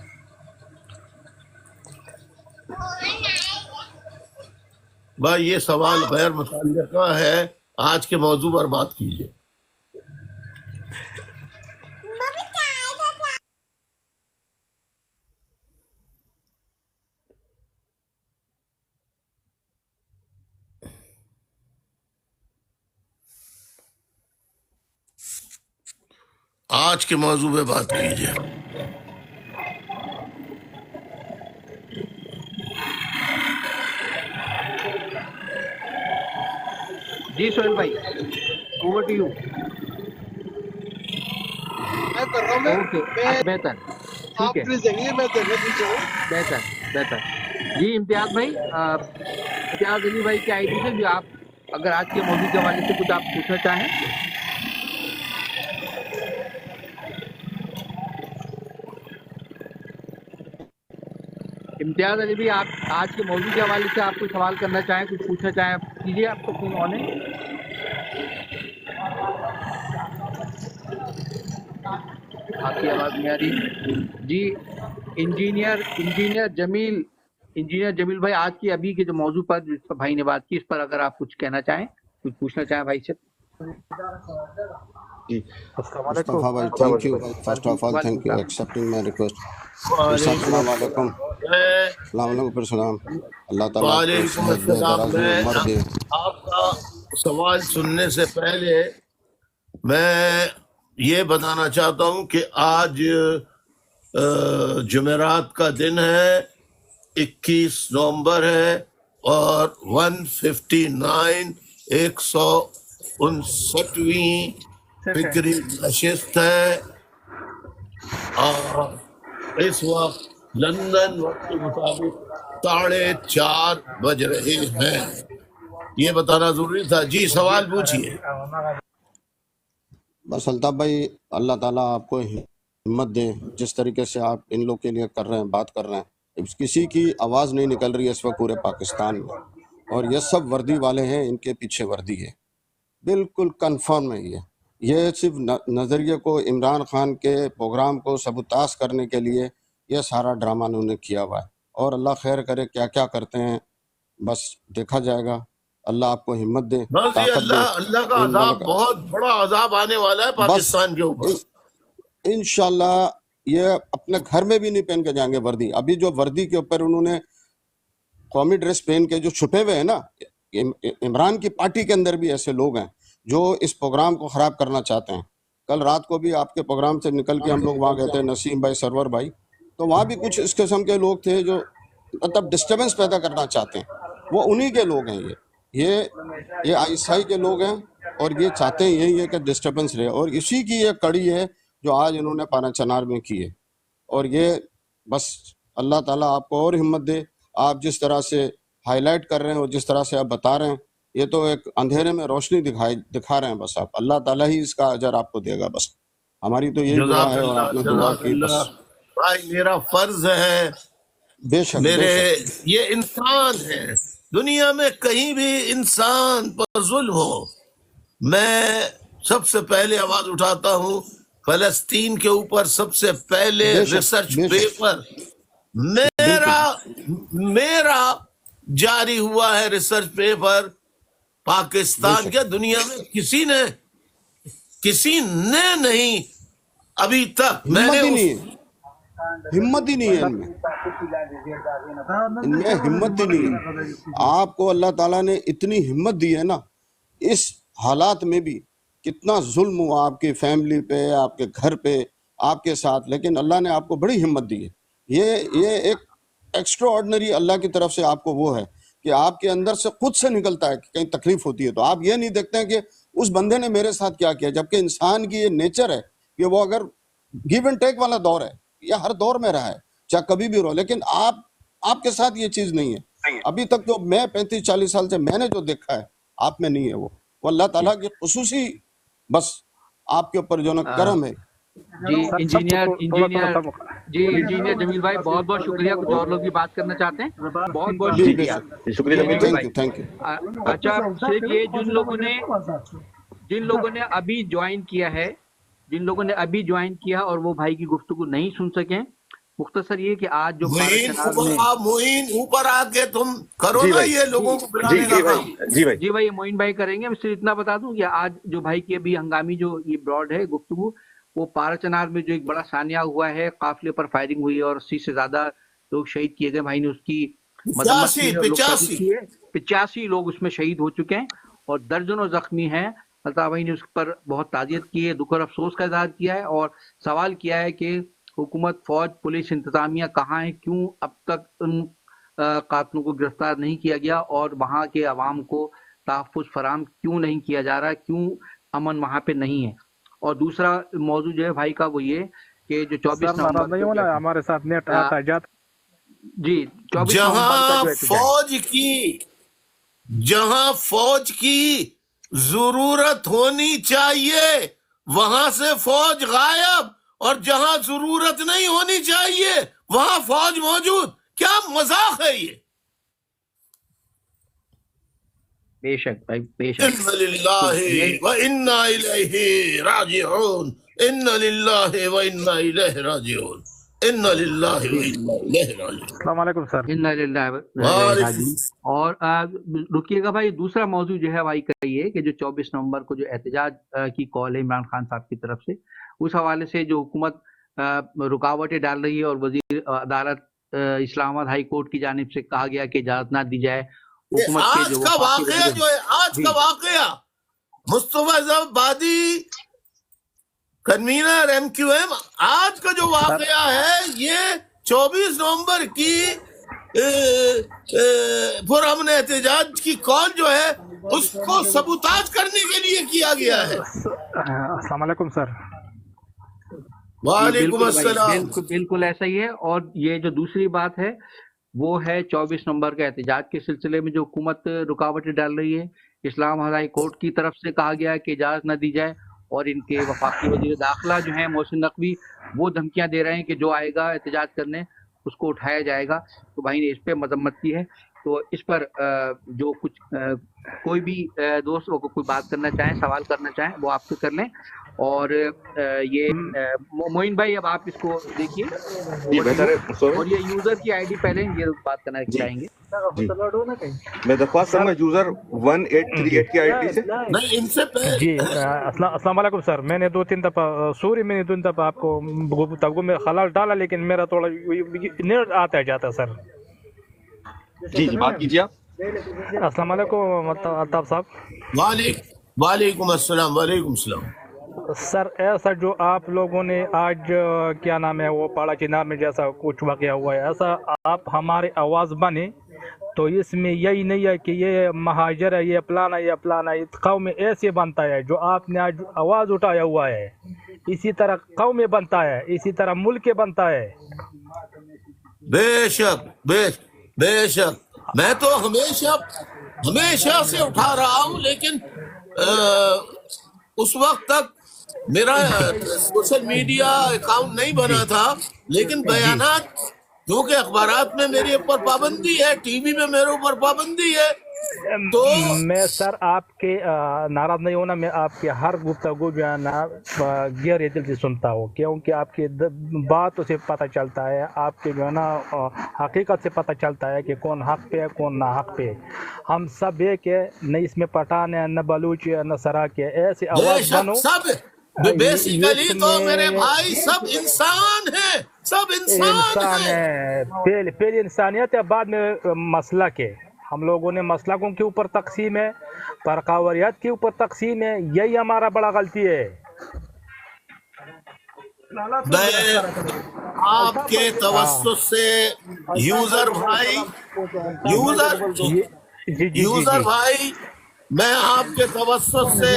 بھائی یہ سوال غیر متعلقہ ہے، آج کے موضوع پر بات کیجیے۔ آج کے موضوع پہ بات کیجیے. جی سہیل بھائی اوور ٹو یو. میں کر رہا ہوں. میں اوکے بہتر ٹھیک آپ ہے پلیز دیکھیے میں دیکھنے پیچھے ہوں. بہتر. جی امتیاز بھائی امتیاز علی بھائی کی آئی ڈی سے جو آپ اگر آج کے موضوع کے حوالے سے کچھ آپ پوچھنا چاہیں. امتیاز علی بھائی آپ آج کے موضوع کے حوالے سے آپ کوئی سوال کرنا چاہیں کچھ پوچھنا چاہیں آپ کیجیے. آپ کو فون آن ہے. آپ کی آواز نہیں آ رہی. جی انجینئر جمیل بھائی آج کی ابھی کے جو موضوع پر جس پر بھائی نے بات کی اس پر اگر آپ کچھ کہنا چاہیں کچھ پوچھنا چاہیں بھائی سے. جی السلام علیکم. مصطفیٰ بھائی thank you first of all وعلیکم تھینک یو السلام. Accepting my request. وعلیکم السلام علیکم. میں السلام علیکم پر سلام. اللہ تعالیٰ آپ کو وعلیکم صحت دے السلام. دراز میں عمر دے. آپ کا سوال سننے سے پہلے میں یہ بتانا چاہتا ہوں کہ آج جمعرات کا دن ہے, 21 نومبر ہے اور 159 159ویں فکری نشست ہے اور اس وقت لندن وقت کے مطابق 4:30 بج رہے ہیں. یہ بتانا ضروری تھا. جی سوال پوچھیے. بس الطاف بھائی اللہ تعالیٰ آپ کو ہمت دے. جس طریقے سے آپ ان لوگ کے لیے کر رہے ہیں بات کر رہے ہیں, کسی کی آواز نہیں نکل رہی ہے اس وقت پورے پاکستان میں, اور یہ سب وردی والے ہیں, ان کے پیچھے وردی ہے. بالکل کنفرم ہے. یہ صرف نظریے کو عمران خان کے پروگرام کو سبوتاش کرنے کے لیے یہ سارا ڈرامہ انہوں نے کیا ہوا ہے. اور اللہ خیر کرے کیا کیا کرتے ہیں بس دیکھا جائے گا. اللہ آپ کو ہمت دے, بس یہ طاقت دے. اللہ کا ان عذاب, ملک بہت بڑا عذاب آنے والا ہے بس پاکستان کے اوپر. انشاءاللہ یہ اپنے گھر میں بھی نہیں پہن کے جائیں گے وردی. ابھی جو وردی کے اوپر انہوں نے قومی ڈریس پہن کے جو چھپے ہوئے ہیں نا, عمران کی پارٹی کے اندر بھی ایسے لوگ ہیں جو اس پروگرام کو خراب کرنا چاہتے ہیں. کل رات کو بھی آپ کے پروگرام سے نکل کے ہم لوگ وہاں گئے تھے, نسیم بھائی, سرور بھائی, تو وہاں بھی کچھ اس قسم کے لوگ تھے جو مطلب ڈسٹربنس پیدا کرنا چاہتے ہیں. وہ انہی کے لوگ ہیں. یہ عیسائی کے لوگ ہیں اور یہ چاہتے ہیں یہی ہے کہ ڈسٹربنس رہے, اور اسی کی یہ کڑی ہے جو آج انہوں نے پانا چنار میں کی ہے. اور یہ بس اللہ تعالیٰ آپ کو اور ہمت دے. آپ جس طرح سے ہائی لائٹ کر رہے ہیں اور جس طرح سے آپ بتا رہے ہیں, یہ تو ایک اندھیرے میں روشنی دکھا رہے ہیں. بس آپ اللہ تعالیٰ ہی اس کا اجر آپ کو دے گا. بس ہماری تو یہی دعا جزاک ہے, اور اللہ, آپ نے دعا جزاک کی. بس اللہ. بھائی میرا فرض ہے, بے شک بے میرے شک. یہ انسان ہے, دنیا میں کہیں بھی انسان پر ظلم ہو, میں سب سے پہلے آواز اٹھاتا ہوں. فلسطین کے اوپر سب سے پہلے بے شک ریسرچ بے شک پیپر بالکل میرا جاری ہوا ہے. ریسرچ پیپر بے پاکستان شک. کے, دنیا میں کسی نے نہیں ابھی تک. میں نے ہمت ہی اس نہیں ہے, ہمت ہی نہیں ہے ان میں ہمت ہی نہیں ہے. آپ کو اللہ تعالیٰ نے اتنی ہمت دی ہے نا, اس حالات میں بھی کتنا ظلم ہوا آپ کی فیملی پہ, آپ کے گھر پہ, آپ کے ساتھ, لیکن اللہ نے آپ کو بڑی ہمت دی ہے. یہ ایک ایکسٹرا آرڈنری اللہ کی طرف سے آپ کو وہ ہے کہ آپ کے اندر سے خود سے نکلتا ہے کہ کہیں تکلیف ہوتی ہے تو آپ یہ نہیں دیکھتے ہیں کہ اس بندے نے میرے ساتھ کیا کیا, جبکہ انسان کی یہ نیچر ہے کہ وہ اگر گیو اینڈ ٹیک والا دور ہے, یہ ہر دور میں رہا ہے چاہے کبھی بھی رہو, لیکن آپ کے ساتھ یہ چیز نہیں ہے. ابھی تک تو میں 35-40 سال سے میں نے جو دیکھا ہے آپ میں نہیں ہے. وہ اللہ تعالیٰ کی خصوصی بس آپ کے اوپر جو نا کرم ہے. جی انجینئر جمیل بھائی بہت بہت شکریہ. کچھ اور لوگ بھی بات کرنا چاہتے ہیں, بہت بہت جی بے شکریہ. شک. جی جمیل تھینک بھائی, یو تھینک یو. اچھا صرف یہ جن لوگوں نے ابھی جوائن کیا ہے, جن لوگوں نے ابھی جوائن کیا اور وہ بھائی کی گفتگو نہیں سن سکیں, مختصر یہ کہ آج جو معین اوپر آ کے تم کرو نا یہ لوگوں کو بلانے کا کام. جی بھائی معین بھائی کریں گے. میں صرف اتنا بتا دوں کہ آج جو بھائی کی ابھی ہنگامی جو یہ براڈ ہے گفتگو, وہ پارا چنار میں جو ایک بڑا سانیہ ہوا ہے, قافلے پر فائرنگ ہوئی اور 80 سے زیادہ لوگ شہید کیے گئے. بھائی نے اس کی مذمت کی ہے اور لوگ 85 لوگ اس میں شہید ہو چکے ہیں اور درجنوں زخمی ہیں. الطاف بھائی نے اس پر بہت تعزیت کی ہے، دکھ اور افسوس کا اظہار کیا ہے اور سوال کیا ہے کہ حکومت، فوج، پولیس، انتظامیہ کہاں ہے، کیوں اب تک ان قاتلوں کو گرفتار نہیں کیا گیا اور وہاں کے عوام کو تحفظ فراہم کیوں نہیں کیا جا رہا، کیوں امن وہاں پہ نہیں ہے۔ اور دوسرا موضوع جو ہے بھائی کا وہ یہ کہ جو 24 سر ناراض نہیں ہونا، ہمارے ساتھ نیٹ آتا جاتا۔ جی 24 نومبر کا جو احتجاج، جہاں فوج کی ضرورت ہونی چاہیے وہاں سے فوج غائب، اور جہاں ضرورت نہیں ہونی چاہیے وہاں فوج موجود، کیا مذاق ہے یہ؟ بے شک بھائی، بے شک۔ اِنَّ لِلَّهِ وَإِنَّا إِلَيْهِ راجعون، اِنَّ لِلَّهِ وَإِنَّا إِلَيْهِ راجعون، اِنَّ لِلَّهِ وَإِنَّا إِلَيْهِ راجعون۔ السلام علیکم سر۔ اِنَّا لِلَّهِ وَإِنَّا إِلَيْهِ راجعون۔ اور رکیے گا بھائی، دوسرا موضوع جو ہے بھائی کا یہ کہ جو 24 نومبر کو جو احتجاج کی کال ہے عمران خان صاحب کی طرف سے، اس حوالے سے جو حکومت رکاوٹیں ڈال رہی ہے اور وزیر عدالت اسلام آباد ہائی کورٹ کی جانب سے کہا گیا کہ اجازت نہ دی جائے حکومت کے آج جو کا واقعہ جو ہے، آج کا واقعہ مصطفیٰ زبادی کنوینر MQM، آج کا جو واقعہ ہے یہ 24 نومبر کی پرامن احتجاج کی کال جو ہے اس کو سبوتاج کرنے کے لیے کیا گیا ہے۔ السلام علیکم سر۔ وعلیکم السلام۔ بالکل ایسا ہی ہے۔ اور یہ جو دوسری بات ہے وہ ہے 24 نومبر کے احتجاج کے سلسلے میں جو حکومت رکاوٹیں ڈال رہی ہے، اسلام آباد ہائی کورٹ کی طرف سے کہا گیا ہے کہ اجازت نہ دی جائے، اور ان کے وفاقی وزیر داخلہ جو ہیں محسن نقوی وہ دھمکیاں دے رہے ہیں کہ جو آئے گا احتجاج کرنے اس کو اٹھایا جائے گا۔ تو بھائی نے اس پہ مذمت کی ہے، تو اس پر جو کچھ کوئی بھی دوست کو کوئی بات کرنا چاہیں، سوال کرنا چاہیں وہ آپ سے کر لیں۔ اور یہ معین بھائی اب آپ اس کو دیکھیے، اور یہ یوزر کی آئی ڈی پہلے یہ بات کرنا چاہیں گے۔ میں درخواست کروں گا یوزر 1838 کی آئی ڈی سے۔ نہیں، ان سے جی السلام علیکم سر۔ میں نے 2-3 دفعہ میں نے 2 دفعہ آپ کو گفتگو میں خلل ڈالا، لیکن میرا تھوڑا نیٹ آتا جاتا سر۔ جی بات کیجیے آپ۔ السلام علیکم الطاف صاحب۔ وعلیکم السلام۔ وعلیکم السلام۔ سر ایسا جو آپ لوگوں نے آج کیا نام ہے وہ پاڑا چنار میں جیسا کچھ واقعہ ہوا ہے، ایسا آپ ہماری آواز بنے تو اس میں یہی نہیں ہے کہ یہ مہاجر ہے، یہ پلانا یہ پلانا، قوم میں ایسے بنتا ہے جو آپ نے آج آواز اٹھایا ہوا ہے، اسی طرح قوم میں بنتا ہے، اسی طرح ملک کے بنتا ہے۔ بے شک بے شک، میں تو ہمیشہ سے اٹھا رہا ہوں، لیکن اس وقت تک میرا سوشل میڈیا اکاؤنٹ نہیں بنا تھا، لیکن بیانات کیونکہ اخبارات میں میرے اوپر پابندی ہے، ٹی وی میں میرے اوپر پابندی ہے، تو میں سر آپ کے ناراض نہیں ہونا، میں آپ کے ہر گفتگو جو ہے نا گہرے دل سے سنتا ہوں، کیونکہ آپ کی باتوں سے پتہ چلتا ہے، آپ کے جو ہے نا حقیقت سے پتہ چلتا ہے کہ کون حق پہ ہے کون نہ حق پہ۔ ہم سب ایک ہے، نہ اس میں پٹھان ہے، نہ بلوچ ہے، نہ سراک ہے، ایسے آواز بنو۔ سب بیسیکلی تو میرے بھائی سب انسان ہیں، سب انسان ہیں۔ پہلے انسانیت ہے، بعد میں مسلک ہے۔ ہم لوگوں نے مسلکوں کے اوپر تقسیم ہے، فرقواریت کے اوپر تقسیم ہے، یہی ہمارا بڑا غلطی ہے۔ آپ کے توسط سے یوزر بھائی، میں آپ کے توسط سے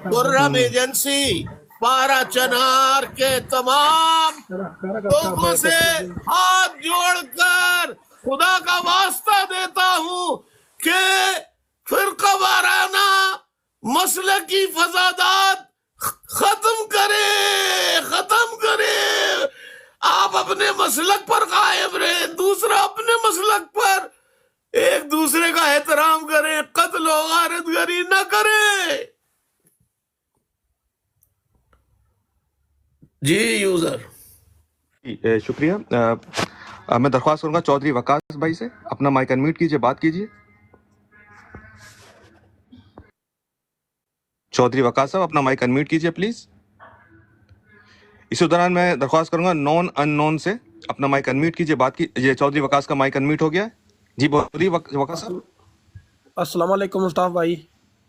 خرم ایجنسی پارا چنار کے تمام لوگوں سے ہاتھ جوڑ کر خدا کا واسطہ دیتا ہوں کہ فرقہ وارانہ مسلکی فسادات ختم کرے۔ آپ اپنے مسلک پر قائم رہیں، دوسرا اپنے مسلک پر، ایک دوسرے کا احترام کریں، قتل و غارت گری نہ کریں۔ جی یوزر شکریہ۔ میں درخواست کروں گا چودھری وقاص بھائی سے، اپنا مائک انمیوٹ کیجیے، بات کیجیے۔ چودھری وقاص صاحب اپنا مائک انمیوٹ کیجیے پلیز۔ اسی دوران میں درخواست کروں گا نون ان نون سے اپنا مائک انمیوٹ کیجیے، بات کیجیے۔ چودھری وقاص کا مائک انمیوٹ ہو گیا ہے، جی بولیے وقاص صاحب۔ السلام علیکم مصطفیٰ بھائی۔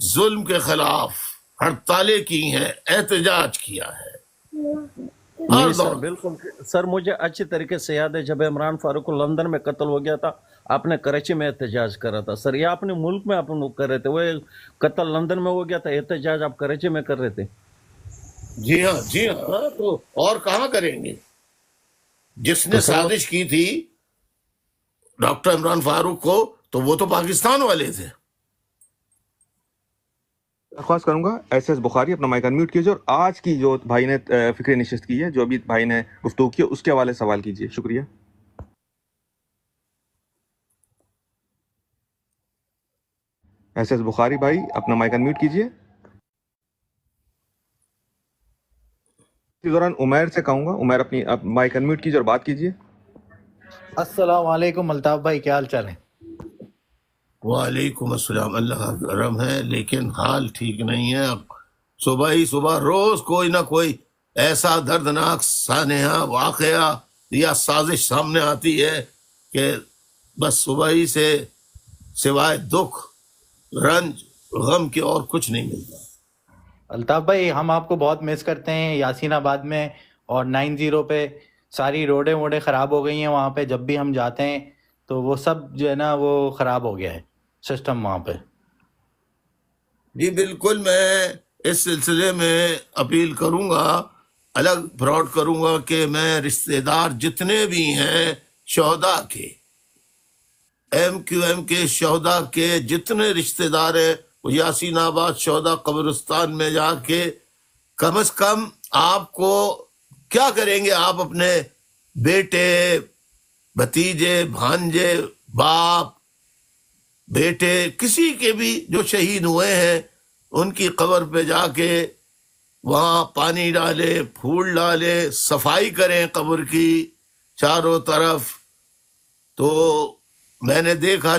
ظلم کے خلاف ہڑتالیں کی ہیں، احتجاج کیا ہے ہر نہیں سر دور میں۔ بالکل سر، مجھے اچھی طریقے سے یاد ہے جب عمران فاروق کو لندن میں قتل ہو گیا تھا، آپ نے کراچی میں احتجاج کرا تھا سر، یہ اپنے ملک میں آپ لوگ کر رہے تھے، وہ قتل لندن میں ہو گیا تھا، احتجاج آپ کراچی میں کر رہے تھے۔ جی ہاں جی ہاں، تو اور کہاں کریں گے؟ جس تو نے سر وہ سازش کی تھی ڈاکٹر عمران فاروق کو، تو وہ تو پاکستان والے تھے۔ درخواست کروں گا ایس ایس بخاری اپنا مائک انمیوٹ کیجیے، اور آج کی جو بھائی نے فکر نشست کی ہے، جو ابھی بھائی نے گفتگو کی ہے، اس کے حوالے سوال کیجیے۔ شکریہ۔ ایس ایس بخاری بھائی اپنا مائک انمیوٹ کیجیے۔ اسی دوران عمیر سے کہوں گا، عمیر اپنی مائک انمیوٹ کیجیے اور بات کیجیے۔ السلام علیکم الطاف بھائی، کیا حال چال ہے؟ وعلیکم السلام، اللہ کا کرم ہے، لیکن حال ٹھیک نہیں ہے۔ اب صبح ہی صبح روز کوئی نہ کوئی ایسا دردناک سانحہ واقعہ یا سازش سامنے آتی ہے کہ بس صبح ہی سے سوائے دکھ، رنج، غم کے اور کچھ نہیں ملتا۔ الطاف بھائی ہم آپ کو بہت مس کرتے ہیں، یاسین آباد میں اور 90 پہ ساری روڈیں ووڈیں خراب ہو گئی ہیں، وہاں پہ جب بھی ہم جاتے ہیں تو وہ سب جو ہے نا وہ خراب ہو گیا ہے سسٹم وہاں پہ۔ جی بالکل، میں اس سلسلے میں اپیل کروں گا، الگ فراڈ کروں گا کہ میں رشتہ دار جتنے بھی ہیں شہداء کے، ایم کیو ایم کے شہداء کے جتنے رشتہ دار ہیں، وہ یاسین آباد شہداء قبرستان میں جا کے کم از کم آپ کو کیا کریں گے، آپ اپنے بیٹے، بھتیجے، بھانجے، باپ، بیٹے، کسی کے بھی جو شہید ہوئے ہیں، ان کی قبر پہ جا کے وہاں پانی ڈالے، پھول ڈالے، صفائی کریں قبر کی چاروں طرف۔ تو میں نے دیکھا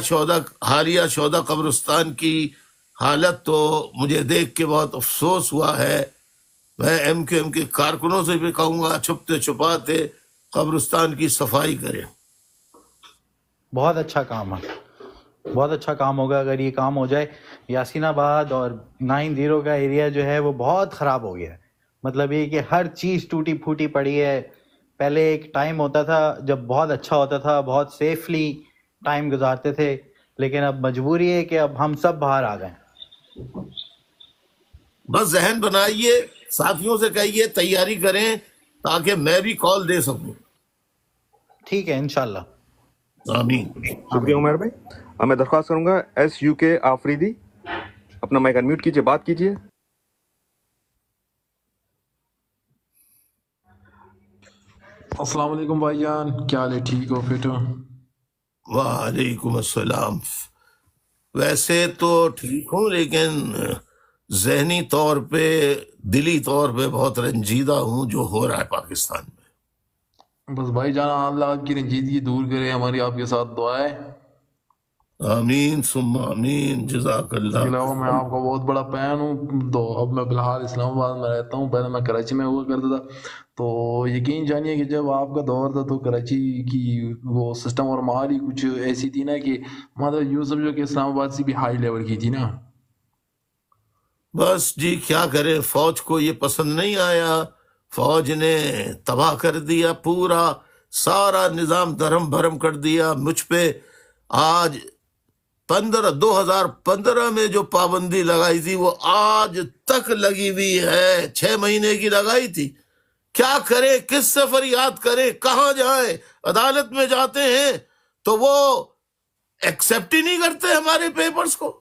حالیہ شہداء قبرستان کی حالت، تو مجھے دیکھ کے بہت افسوس ہوا ہے۔ میں ایم کیو ایم کے کارکنوں سے بھی کہوں گا چھپتے چھپاتے قبرستان کی صفائی کریں۔ بہت اچھا کام ہے، بہت اچھا کام ہوگا اگر یہ کام ہو جائے۔ یاسین آباد اور 90 کا ایریا جو ہے وہ بہت خراب ہو گیا ہے، مطلب یہ کہ ہر چیز ٹوٹی پھوٹی پڑی ہے۔ پہلے ایک ٹائم ہوتا تھا جب بہت اچھا ہوتا تھا، بہت سیفلی ٹائم گزارتے تھے، لیکن اب مجبوری ہے کہ اب ہم سب باہر آ گئے۔ بس ذہن بنائیے، ساتھیوں سے کہیے تیاری کریں تاکہ میں بھی کال دے سکوں۔ ٹھیک ہے انشاءاللہ، آمین۔ شکریہ عمیر بھائی۔ اب میں درخواست کروں گا ایس یو کے آفریدی اپنا مائک انمیوٹ کیجیے، بات کیجیے۔ السلام علیکم بھائی جان، کیا حال ہے؟ ٹھیک ہو؟ فٹ ہو؟ وعلیکم السلام۔ ویسے تو ٹھیک ہوں، لیکن ذہنی طور پہ، دلی طور پہ بہت رنجیدہ ہوں جو ہو رہا ہے پاکستان میں۔ بس بھائی جان اللہ آپ کی رنجیدگی دور کرے، ہماری آپ کے ساتھ دعا ہے۔ آمین ثم آمین، جزاک اس کے اللہ۔ علاوہ میں آپ کا بہت بڑا فین ہوں، تو اب میں فی الحال اسلام آباد میں رہتا ہوں، پہلے میں کراچی میں ہوا کرتا تھا، تو یقین جانیے کہ جب آپ کا دور تھا تو کراچی کی وہ سسٹم اور ماحول ہی کچھ ایسی تھی نا کہ مطلب یوں سمجھو کہ اسلام آباد سے بھی ہائی لیول کی تھی نا۔ بس جی کیا کرے، فوج کو یہ پسند نہیں آیا، فوج نے تباہ کر دیا، پورا سارا نظام دھرم بھرم کر دیا مجھ پہ۔ آج 2015 میں جو پابندی لگائی تھی وہ آج تک لگی ہوئی ہے، 6 مہینے کی لگائی تھی۔ کیا کریں، کس سے فریاد کریں، کہاں جائیں؟ عدالت میں جاتے ہیں تو وہ ایکسیپٹ ہی نہیں کرتے ہمارے پیپرز کو۔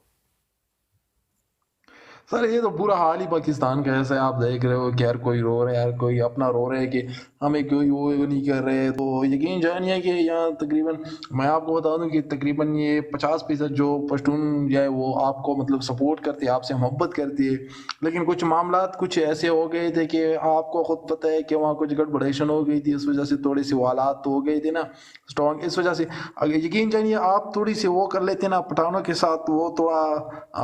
سر یہ تو پورا حال ہی پاکستان کا ایسا ہے، آپ دیکھ رہے ہو کہ ہر کوئی رو رہا ہے، ہر کوئی اپنا رو رہا ہے کہ ہمیں کوئی وہ نہیں کر رہے۔ تو یقین جانیے کہ یہاں تقریباً میں آپ کو بتا دوں کہ تقریباً یہ 50% جو پشتون جو ہے وہ آپ کو مطلب سپورٹ کرتے ہیں، آپ سے محبت کرتی ہے، لیکن کچھ معاملات کچھ ایسے ہو گئے تھے کہ آپ کو خود پتہ ہے کہ وہاں کچھ گڑبڑیشن ہو گئی تھی، اس وجہ سے تھوڑی سی حالات ہو گئی تھی نا اسٹرانگ، اس وجہ سے اگر یقین جانیے آپ تھوڑی سی وہ کر لیتے نا پٹھانوں کے ساتھ، وہ تھوڑا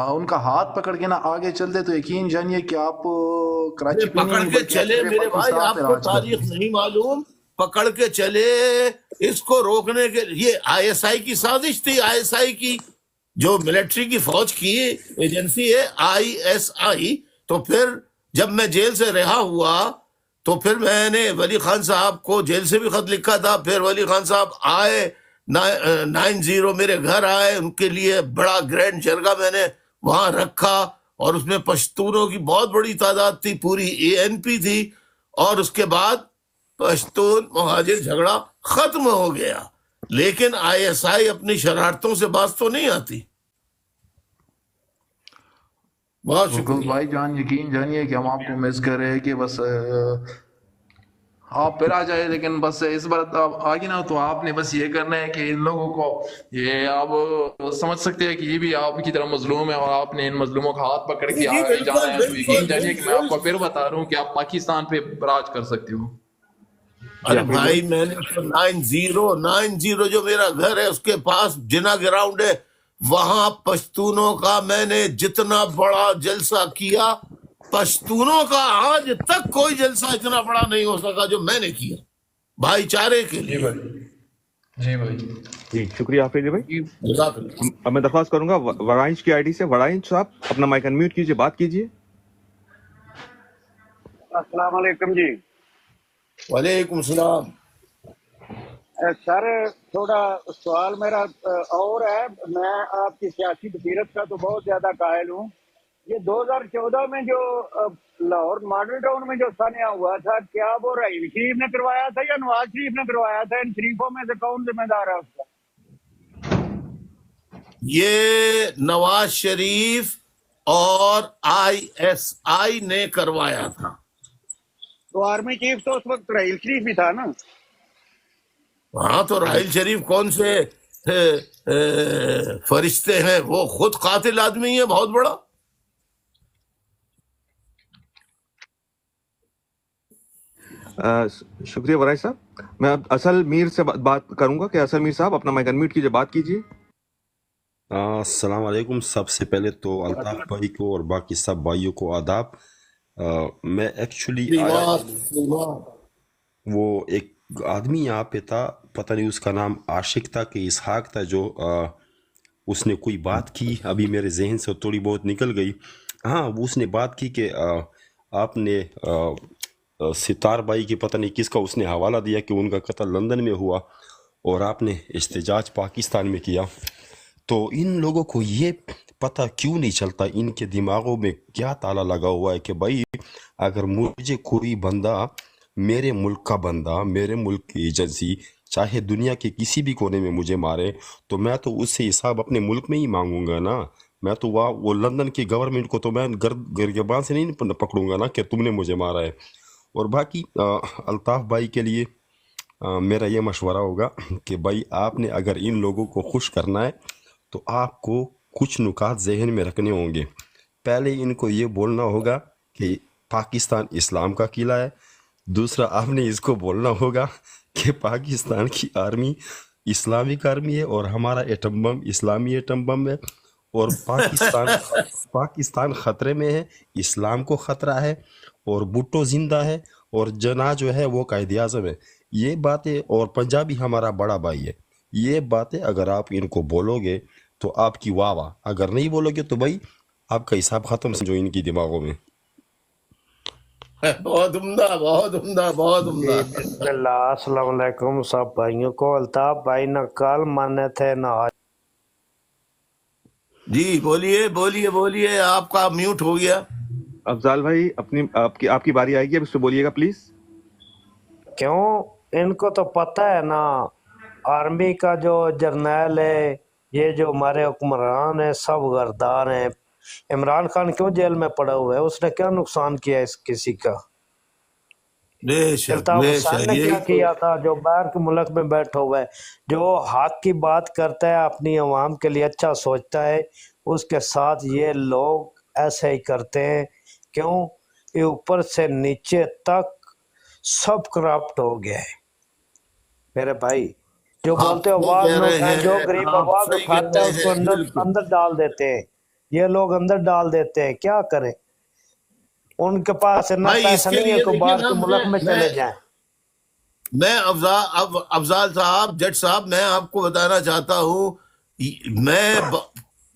ان کا ہاتھ پکڑ کے نا آگے چلتے تو یقین جانیے کہ آپ کراچی پکڑ کے چلے میرے بھائی، آپ کو تاریخ نہیں معلوم، پکڑ کے چلے اس کو روکنے کے، یہ ISI کی سازش تھی، ISI کی جو ملٹری کی فوج کی ایجنسی ہے ISI. تو پھر جب میں جیل سے رہا ہوا تو پھر میں نے ولی خان صاحب کو جیل سے بھی خط لکھا تھا. پھر ولی خان صاحب آئے 90 میرے گھر آئے, ان کے لیے بڑا گرینڈ جرگہ میں نے وہاں رکھا, اور اس میں پشتونوں کی بہت بڑی تعداد تھی, پوری ANP تھی, اور اس کے بعد پشتون مہاجر جھگڑا ختم ہو گیا. لیکن ISI اپنی شرارتوں سے باز تو نہیں آتی. بہت بالکل شکریہ. بھائی جان, یقین جانیے کہ ہم آپ کو مس کر رہے ہیں کہ بس آپ پھر آ جائے, لیکن بس اس بار آپ آگے نا تو آپ نے بس یہ کرنا ہے کہ ان لوگوں کو یہ آپ سمجھ سکتے ہیں کہ یہ بھی آپ کی طرح مظلوم ہے, اور آپ نے ان مظلوموں کا ہاتھ پکڑ کے جی آگے جانا ہے. تو بالکل یقین جانیے کہ میں آپ کو بالکل. پھر بتا رہا ہوں کہ آپ پاکستان پہ راج کر سکتے ہو. ارے بھائی میں نے 90 جو میرا گھر ہے اس کے پاس جنا گراؤنڈ ہے, وہاں پشتونوں کا میں نے جتنا بڑا جلسہ کیا, پشتونوں کا آج تک کوئی جلسہ اتنا بڑا نہیں ہو سکا جو میں نے کیا بھائی چارے کے جی لیے. بھائی, جی بھائی, جی شکریہ حافظ بھائی. جزاک اللہ. اب میں درخواست کروں گا ورائنچ کی ID سے. ورائنچ صاحب اپنا مائک انمیوٹ کیجیے, بات کیجیے. السلام علیکم جی. وعلیکم السلام. سر تھوڑا سوال میرا اور ہے. میں آپ کی سیاسی بصیرت کا تو بہت زیادہ قائل ہوں. یہ 2014 میں جو لاہور ماڈل ٹاؤن میں جو سانحہ ہوا تھا, کیا وہ رحیم شریف نے کروایا تھا یا نواز شریف نے کروایا تھا؟ ان شریفوں میں سے کون ذمہ دار ہے اس کا؟ یہ نواز شریف اور ISI نے کروایا تھا. تو آرمی چیف تو اس وقت راحیل شریف ہی تھا نا. ہاں تو راحیل شریف کون سے فرشتے ہیں, وہ خود قاتل آدمی ہے بہت بڑا. شکریہ ورائنچ صاحب. میں اب اصل میر سے بات کروں گا کہ اصل میر صاحب اپنا مائک انمیوٹ کیجیے, بات کیجیے. السلام علیکم. سب سے پہلے تو الطاف بھائی کو اور باقی سب بھائیوں کو آداب. میں ایکچولی آیا, وہ ایک آدمی یہاں پہ تھا, پتہ نہیں اس کا نام عاشق تھا کہ اسحاق تھا, جو اس نے کوئی بات کی, ابھی میرے ذہن سے تھوڑی بہت نکل گئی. ہاں اس نے بات کی کہ آپ نے ستار بھائی کی پتہ نہیں کس کا اس نے حوالہ دیا کہ ان کا قتل لندن میں ہوا اور آپ نے احتجاج پاکستان میں کیا. تو ان لوگوں کو یہ پتہ کیوں نہیں چلتا, ان کے دماغوں میں کیا تالا لگا ہوا ہے کہ بھائی اگر مجھے کوئی بندہ, میرے ملک کا بندہ, میرے ملک کی ایجنسی, چاہے دنیا کے کسی بھی کونے میں مجھے مارے, تو میں تو اس سے حساب اپنے ملک میں ہی مانگوں گا نا. میں تو وہ لندن کی گورنمنٹ کو تو میں گرگبان سے نہیں پکڑوں گا نا کہ تم نے مجھے مارا ہے. اور باقی الطاف بھائی کے لیے میرا یہ مشورہ ہوگا کہ بھائی آپ نے اگر ان لوگوں کو خوش کرنا ہے تو آپ کو کچھ نکات ذہن میں رکھنے ہوں گے. پہلے ان کو یہ بولنا ہوگا کہ پاکستان اسلام کا قلعہ ہے. دوسرا آپ نے اس کو بولنا ہوگا کہ پاکستان کی آرمی اسلامک آرمی ہے اور ہمارا ایٹم بم اسلامی ایٹم بم ہے, اور پاکستان خطرے میں ہے, اسلام کو خطرہ ہے, اور بھٹو زندہ ہے, اور جناح جو ہے وہ قائد اعظم ہے. یہ باتیں, اور پنجابی ہمارا بڑا بھائی ہے. یہ باتیں اگر آپ ان کو بولو گے تو آپ کی واہ واہ, اگر نہیں بولو گے تو بھائی آپ کا حساب ختم سمجھو ان کی دماغوں میں. بہت عمدہ, بہت عمدہ, بہت عمدہ. بسم اللہ. السلام علیکم سب بھائیوں کو. الطاف بھائی نہ کل مانے تھے نہ آج. جی بولیے بولیے بولیے, آپ کا میوٹ ہو گیا. افضال بھائی آپ کی باری آئے گی, اب اس سے بولیے گا پلیز. کیوں, ان کو تو پتہ ہے نا, آرمی کا جو جرنیل ہے, یہ جو ہمارے حکمران ہیں سب غردار ہیں. عمران خان کیوں جیل میں پڑا ہوا ہے, اس نے کیا نقصان کیا اس کسی کا؟ الطاف حسین نے کیا کیا تھا جو باہر کے ملک میں بیٹھا ہوا ہے, جو حق کی بات کرتا ہے, اپنی عوام کے لیے اچھا سوچتا ہے, اس کے ساتھ یہ لوگ ایسے ہی کرتے ہیں. کیوں, یہ اوپر سے نیچے تک سب کرپٹ ہو گیا ہے میرے بھائی. جو بولتے ہیں آواز نہ اٹھائیں, جو غریب آواز اٹھاتا ہے اس کو اندر ڈال دیتے ہیں. یہ لوگ اندر ڈال دیتے ہیں, کیا کریں, ان کے پاس اتنا پیسہ نہیں ہے کہ باہر کے ملک میں چلے جائیں. میں افضال صاحب, جٹ صاحب, میں آپ کو بتانا چاہتا ہوں, میں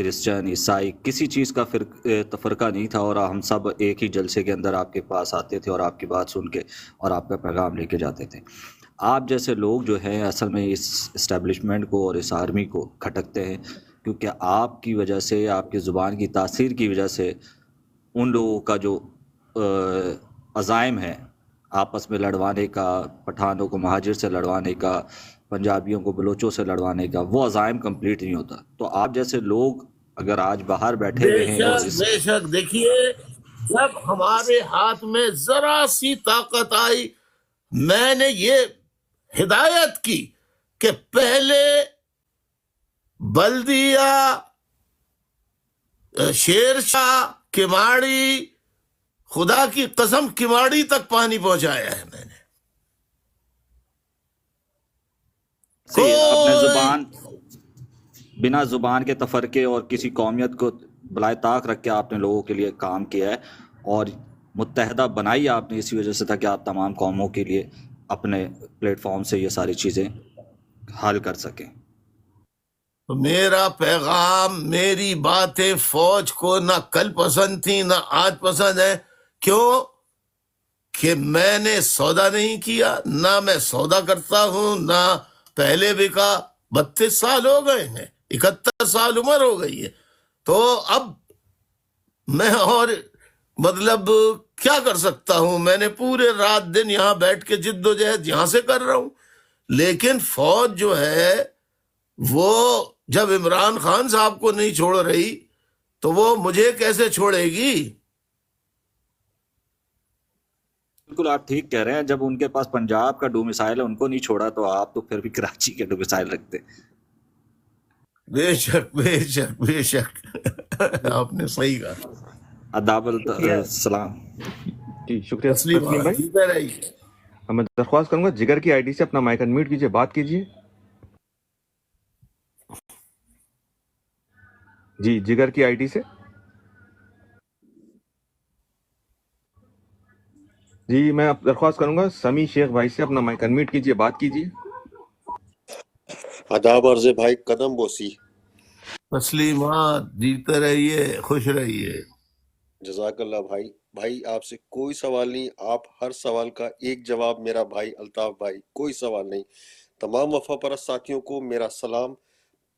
کرسچن عیسائی کسی چیز کا تفرقہ نہیں تھا، اور ہم سب ایک ہی جلسے کے اندر آپ کے پاس آتے تھے اور آپ کی بات سن کے اور آپ کا پیغام لے کے جاتے تھے۔ آپ جیسے لوگ جو ہیں اصل میں اس اسٹیبلشمنٹ کو اور اس آرمی کو کھٹکتے ہیں، کیونکہ آپ کی وجہ سے، آپ کی زبان کی تاثیر کی وجہ سے ان لوگوں کا جو عزائم ہے آپس میں لڑوانے کا، پٹھانوں کو مہاجر سے لڑوانے کا، پنجابیوں کو بلوچوں سے لڑوانے کا، وہ عزائم کمپلیٹ نہیں ہوتا۔ تو آپ جیسے لوگ اگر آج باہر بیٹھے بے ہوئے ہیں اور شک بے شک، دیکھیے جب ہمارے ہاتھ میں ذرا سی طاقت آئی، میں نے یہ ہدایت کی کہ پہلے بلدیہ، شیر شاہ، کماڑی، خدا کی قسم کماڑی تک پانی پہنچایا ہے میں نے۔ اپنے زبان، بنا زبان کے تفرقے اور کسی قومیت کو بلائے طاق رکھ کے آپ نے لوگوں کے لیے کام کیا ہے، اور متحدہ بنائی آپ نے اسی وجہ سے تھا کہ آپ تمام قوموں کے لیے اپنے پلیٹ فارم سے یہ ساری چیزیں حل کر سکیں۔ میرا پیغام، میری باتیں فوج کو نہ کل پسند تھی نہ آج پسند ہے۔ کیوں؟ کہ میں نے سودا نہیں کیا، نہ میں سودا کرتا ہوں، نہ پہلے بکا۔ 32 سال ہو گئے ہیں، 71 سال عمر ہو گئی ہے، تو اب میں اور مطلب کیا کر سکتا ہوں؟ میں نے پورے رات دن یہاں بیٹھ کے جد و جہد یہاں سے کر رہا ہوں، لیکن فوج جو ہے وہ جب عمران خان صاحب کو نہیں چھوڑ رہی تو وہ مجھے کیسے چھوڑے گی؟ بالکل آپ ٹھیک کہہ رہے ہیں، جب ان کے پاس پنجاب کا ڈومیسائل ہے ان کو نہیں چھوڑا، تو آپ تو پھر بھی کراچی کے ڈومیسائل رکھتے۔ بے شک بے شک بے شک، آپ نے صحیح کہا۔ آداب السلام۔ جی شکریہ تسلیم تسلیم بھائی۔ جیتے رہیے۔ میں درخواست کروں گا جگر کی آئی ڈی سے اپنا مائک انمیوٹ کیجئے، بات کیجئے۔ جی جگر کی آئی ڈی سے۔ جی میں درخواست کروں گا سمی شیخ بھائی سے اپنا مائک انمیوٹ کیجئے، بات کیجئے۔ آداب عرض بھائی، قدم بوسی۔ تسلیمات، جیتے رہیے، خوش رہیے۔ جزاک اللہ بھائی۔ بھائی آپ سے کوئی سوال نہیں، آپ ہر سوال کا ایک جواب میرا بھائی الطاف بھائی، کوئی سوال نہیں۔ تمام وفا پرست ساتھیوں کو میرا سلام،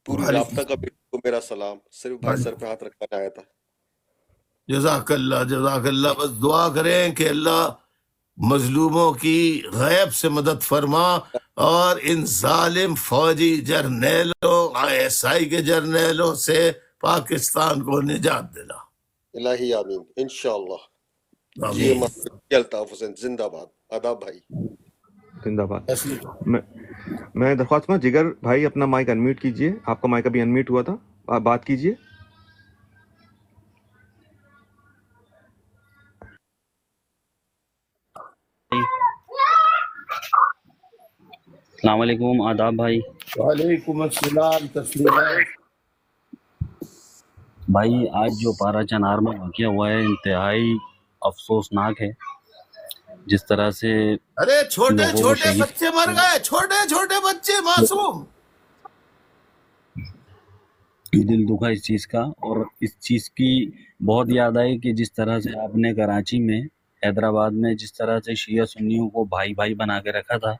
پوری رابطہ کمیٹی کو میرا سلام۔ صرف بھائی سر پہ ہاتھ رکھنا آیا تھا۔ جزاک اللہ جزاک اللہ، بس دعا کریں کہ اللہ مظلوموں کی غیب سے مدد فرما اور ان ظالم فوجی جرنیلوں، ISI کے جرنیلوں سے پاکستان کو نجات دلا۔ الہی آمین، انشاءاللہ۔ جی الطاف حسین زندہ باد۔ آداب بھائی۔ زندہ باد۔ میں درخواست کروں گا جگر بھائی اپنا مائک انمیوٹ کیجئے، آپ کا مائک ابھی انمیوٹ ہوا تھا، آپ بات کیجئے۔ السلام علیکم، آداب بھائی۔ وعلیکم السلام، تسلیمات۔ بھائی آج جو پارا چنار میں واقعہ ہوا ہے انتہائی افسوسناک ہے، جس طرح سے ارے چھوٹے لوگوں کو چھوٹے شہید، بچے مر گئے، چھوٹے چھوٹے بچے معصوم۔ دل دکھا اس چیز کا، اور اس چیز کی بہت یاد آئی کہ جس طرح سے آپ نے کراچی میں، حیدرآباد میں جس طرح سے شیعہ سنیوں کو بھائی بھائی بنا کے رکھا تھا،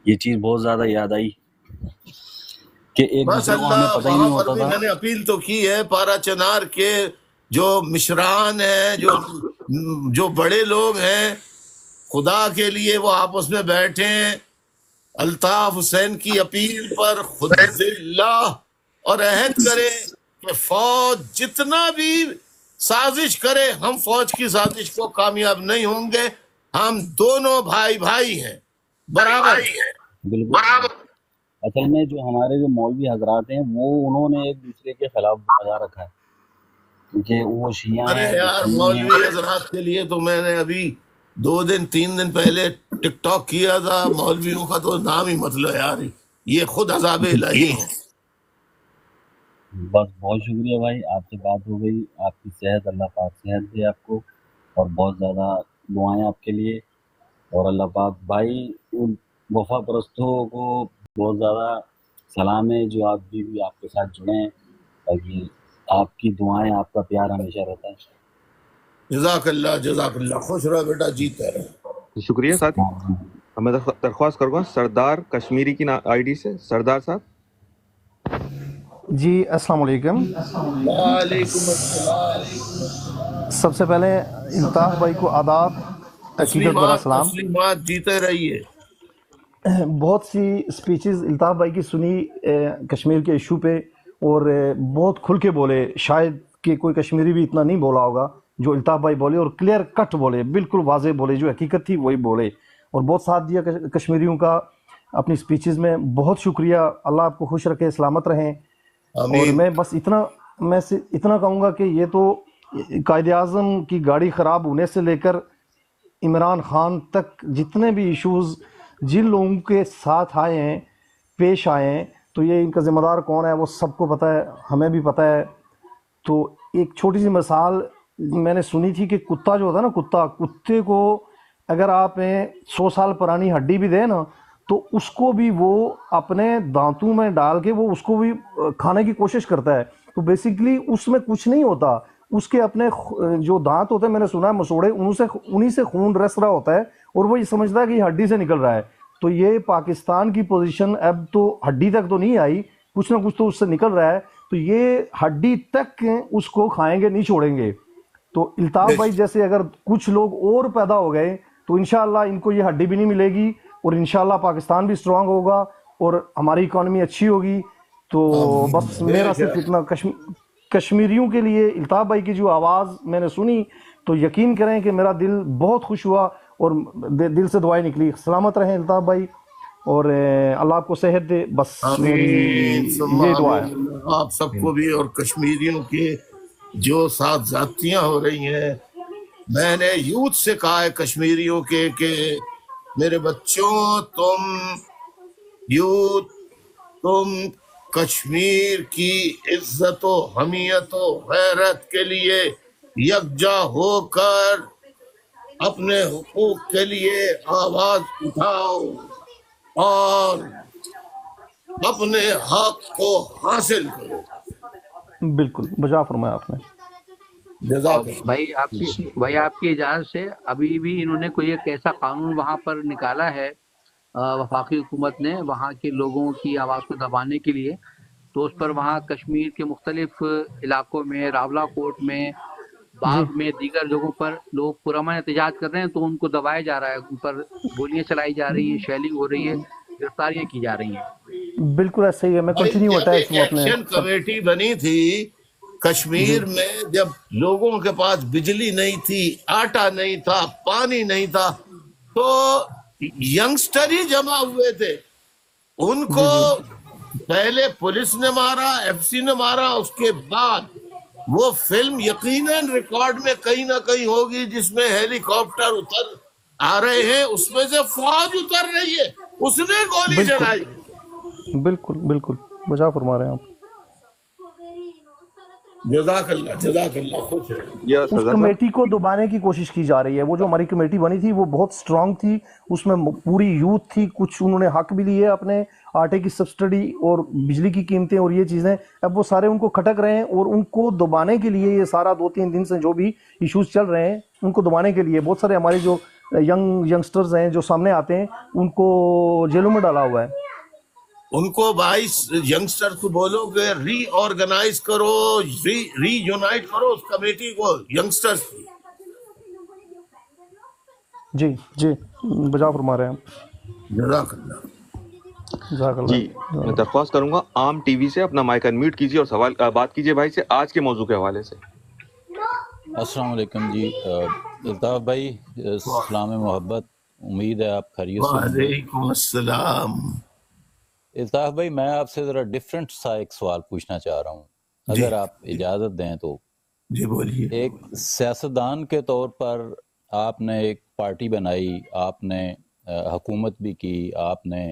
یہ چیز بہت زیادہ یاد آئی کہ ایک بس دوسرے کو ہمیں اللہ پتہ ہی وہاں نہیں پر ہوتا بھی تھا۔ میں نے اپیل تو کی ہے، پارا چنار کے جو مشران ہیں، جو بڑے لوگ ہیں، خدا کے لیے وہ آپس میں بیٹھیں، الطاف حسین کی اپیل پر خود اللہ اور عہد کریں کہ فوج جتنا بھی سازش کرے، ہم فوج کی سازش کو کامیاب نہیں ہوں گے۔ ہم دونوں بھائی بھائی ہیں، برابر ہیں۔ بالکل، اصل میں جو ہمارے جو مولوی حضرات ہیں وہ انہوں نے ایک دوسرے کے خلاف بجا رکھا ہے، کیونکہ وہ شیعہ ارے ہیں، وہ یار سنی مولوی ہیں۔ حضرات کے لیے تو میں نے ابھی 2 3 دن پہلے ٹک ٹاک کیا تھا، مولویوں کا تو نام ہی مت لو یار، یہ خود عذاب الہی ہیں۔ بس بہت شکریہ بھائی، آپ سے بات ہو گئی، آپ کی صحت، اللہ پاک صحت دے آپ کو، اور بہت زیادہ دعائیں آپ کے لیے، اور اللہ پاک بھائی ان وفا پرستوں کو بہت زیادہ سلام ہے جو آپ بھی آپ کے ساتھ جڑے ہیں، تاکہ آپ کی دعائیں، آپ کا پیار ہمیشہ رہتا ہے. جزاک اللہ. خوش رہو بیٹا، جیتے رہے. شکریہ ساتھی. میں درخواست کروں گا سردار کشمیری کی آئی ڈی سے. سردار صاحب. جی السلام علیکم. وعلیکم السلام. سب سے پہلے الطاف بھائی کو آداب، عقیدت برا سلام. تسلیمات، جیتے رہیے. بہت سی سپیچز الطاف بھائی کی سنی کشمیر کے ایشو پہ، اور بہت کھل کے بولے. شاید کہ کوئی کشمیری بھی اتنا نہیں بولا ہوگا جو الطاف بھائی بولے، اور کلیئر کٹ بولے، بالکل واضح بولے، جو حقیقت تھی وہی بولے، اور بہت ساتھ دیا کشمیریوں کا اپنی سپیچز میں. بہت شکریہ. اللہ آپ کو خوش رکھے، سلامت رہیں. اور میں بس اتنا کہوں گا کہ یہ تو قائد اعظم کی گاڑی خراب ہونے سے لے کر عمران خان تک جتنے بھی ایشوز جن لوگوں کے ساتھ آئے ہیں، پیش آئے ہیں، تو یہ ان کا ذمہ دار کون ہے وہ سب کو پتہ ہے، ہمیں بھی پتہ ہے. تو ایک چھوٹی سی مثال میں نے سنی تھی کہ کتا جو ہوتا ہے نا، کتے کو اگر آپ 100 سال پرانی ہڈی بھی دیں نا، تو اس کو بھی وہ اپنے دانتوں میں ڈال کے وہ اس کو بھی کھانے کی کوشش کرتا ہے. تو بیسیکلی اس میں کچھ نہیں ہوتا، اس کے اپنے جو دانت ہوتے ہیں، میں نے سنا ہے مسوڑے، انہی سے خون رس رہا ہوتا ہے، اور وہ یہ سمجھتا ہے کہ یہ ہڈی سے نکل رہا ہے. تو یہ پاکستان کی پوزیشن اب تو ہڈی تک تو نہیں آئی، کچھ نہ کچھ تو اس سے نکل رہا ہے. تو یہ ہڈی تک اس کو کھائیں گے، نہیں چھوڑیں گے. تو الطاف بھائی جیسے اگر کچھ لوگ اور پیدا ہو گئے تو انشاءاللہ ان کو یہ ہڈی بھی نہیں ملے گی، اور انشاءاللہ پاکستان بھی اسٹرانگ ہوگا اور ہماری اکانومی اچھی ہوگی. تو بس میرا صرف اتنا کشمیریوں کے لیے الطاف بھائی کی جو آواز میں نے سنی تو یقین کریں کہ میرا دل بہت خوش ہوا اور دل سے دعائیں نکلی. سلامت رہیں الطاف بھائی، اور اللہ آپ کو صحت دے. بس میری یہ دعا ہے آپ سب کو بھی، اور کشمیریوں کے جو ساتھ زیادتیاں ہو رہی ہیں. میں نے یوتھ سے کہا ہے کشمیریوں کے کہ میرے بچوں، تم کشمیر کی عزت و حمیت و غیرت کے لیے یکجا ہو کر اپنے حقوق کے لیے آواز اٹھاؤ اور اپنے حق کو حاصل کرو. بالکل بجا فرمایا آپ نے. بھائی آپ کی اجازت سے ابھی بھی انہوں نے کوئی ایک ایسا قانون وہاں پر نکالا ہے وفاقی حکومت نے وہاں کے لوگوں کی آواز کو دبانے کے لیے. تو اس پر وہاں کشمیر کے مختلف علاقوں میں، راولا کوٹ میں، باغ میں، دیگر جگہوں پر لوگ پرامن احتجاج کر رہے ہیں تو ان کو دبایا جا رہا ہے، ان پر گولیاں چلائی جا رہی ہیں، شیلنگ ہو رہی ہے، گرفتاریاں کی جا رہی ہیں. بالکل ایسا ہی ہے. میں کنٹینیو اٹیکس وہ اپنے ایکشن کمیٹی بنی تھی کشمیر میں جب لوگوں کے پاس بجلی نہیں تھی، آٹا نہیں تھا، پانی نہیں تھا، تو ینگسٹر ہی جمع ہوئے تھے. ان کو پہلے پولیس نے مارا، ایف سی نے مارا، اس کے بعد وہ فلم یقیناً ریکارڈ میں کہیں نہ کہیں ہوگی جس میں ہیلی کاپٹر اتر آ رہے ہیں، اس میں سے فوج اتر رہی ہے، اس نے گولی چلائی. بالکل بجا فرما رہے ہیں آپ. جزاک اللہ خوش رہے. اس کمیٹی کو دبانے کی کوشش کی جا رہی ہے. وہ جو ہماری کمیٹی بنی تھی وہ بہت سٹرانگ تھی، اس میں پوری یوتھ تھی. کچھ انہوں نے حق بھی لیے اپنے، آٹے کی سبسٹڈی اور بجلی کی قیمتیں اور یہ چیزیں. اب وہ سارے ان کو کھٹک رہے ہیں، اور ان کو دبانے کے لیے یہ سارا 2-3 دن سے جو بھی ایشوز چل رہے ہیں ان کو دبانے کے لیے بہت سارے ہمارے جو ینگسٹرز ہیں جو سامنے آتے ہیں ان کو جیلوں میں ڈالا ہوا ہے. ان کو 22 ینگسٹر کو بولو کہ ری آرگنائز کرو، ری یونائٹ کرو اس کمیٹی کو ینگسٹرز کی. جی بجا فرما رہے ہیں. جزاک اللہ. جی میں درخواست کروں گا عام ٹی وی سے اپنا مائک انمیوٹ کیجیے اور سوال بات کیجیے بھائی سے آج کے موضوع کے حوالے سے. السلام علیکم. جی الطاف بھائی، سلام محبت، امید ہے آپ خیریت سے. وعلیکم السلام. الطاف بھائی میں آپ سے ذرا ڈفرینٹ سا ایک سوال پوچھنا چاہ رہا ہوں، اگر آپ اجازت دیں تو. جی بولیے. ایک سیاستدان کے طور پر آپ نے ایک پارٹی بنائی، آپ نے حکومت بھی کی، آپ نے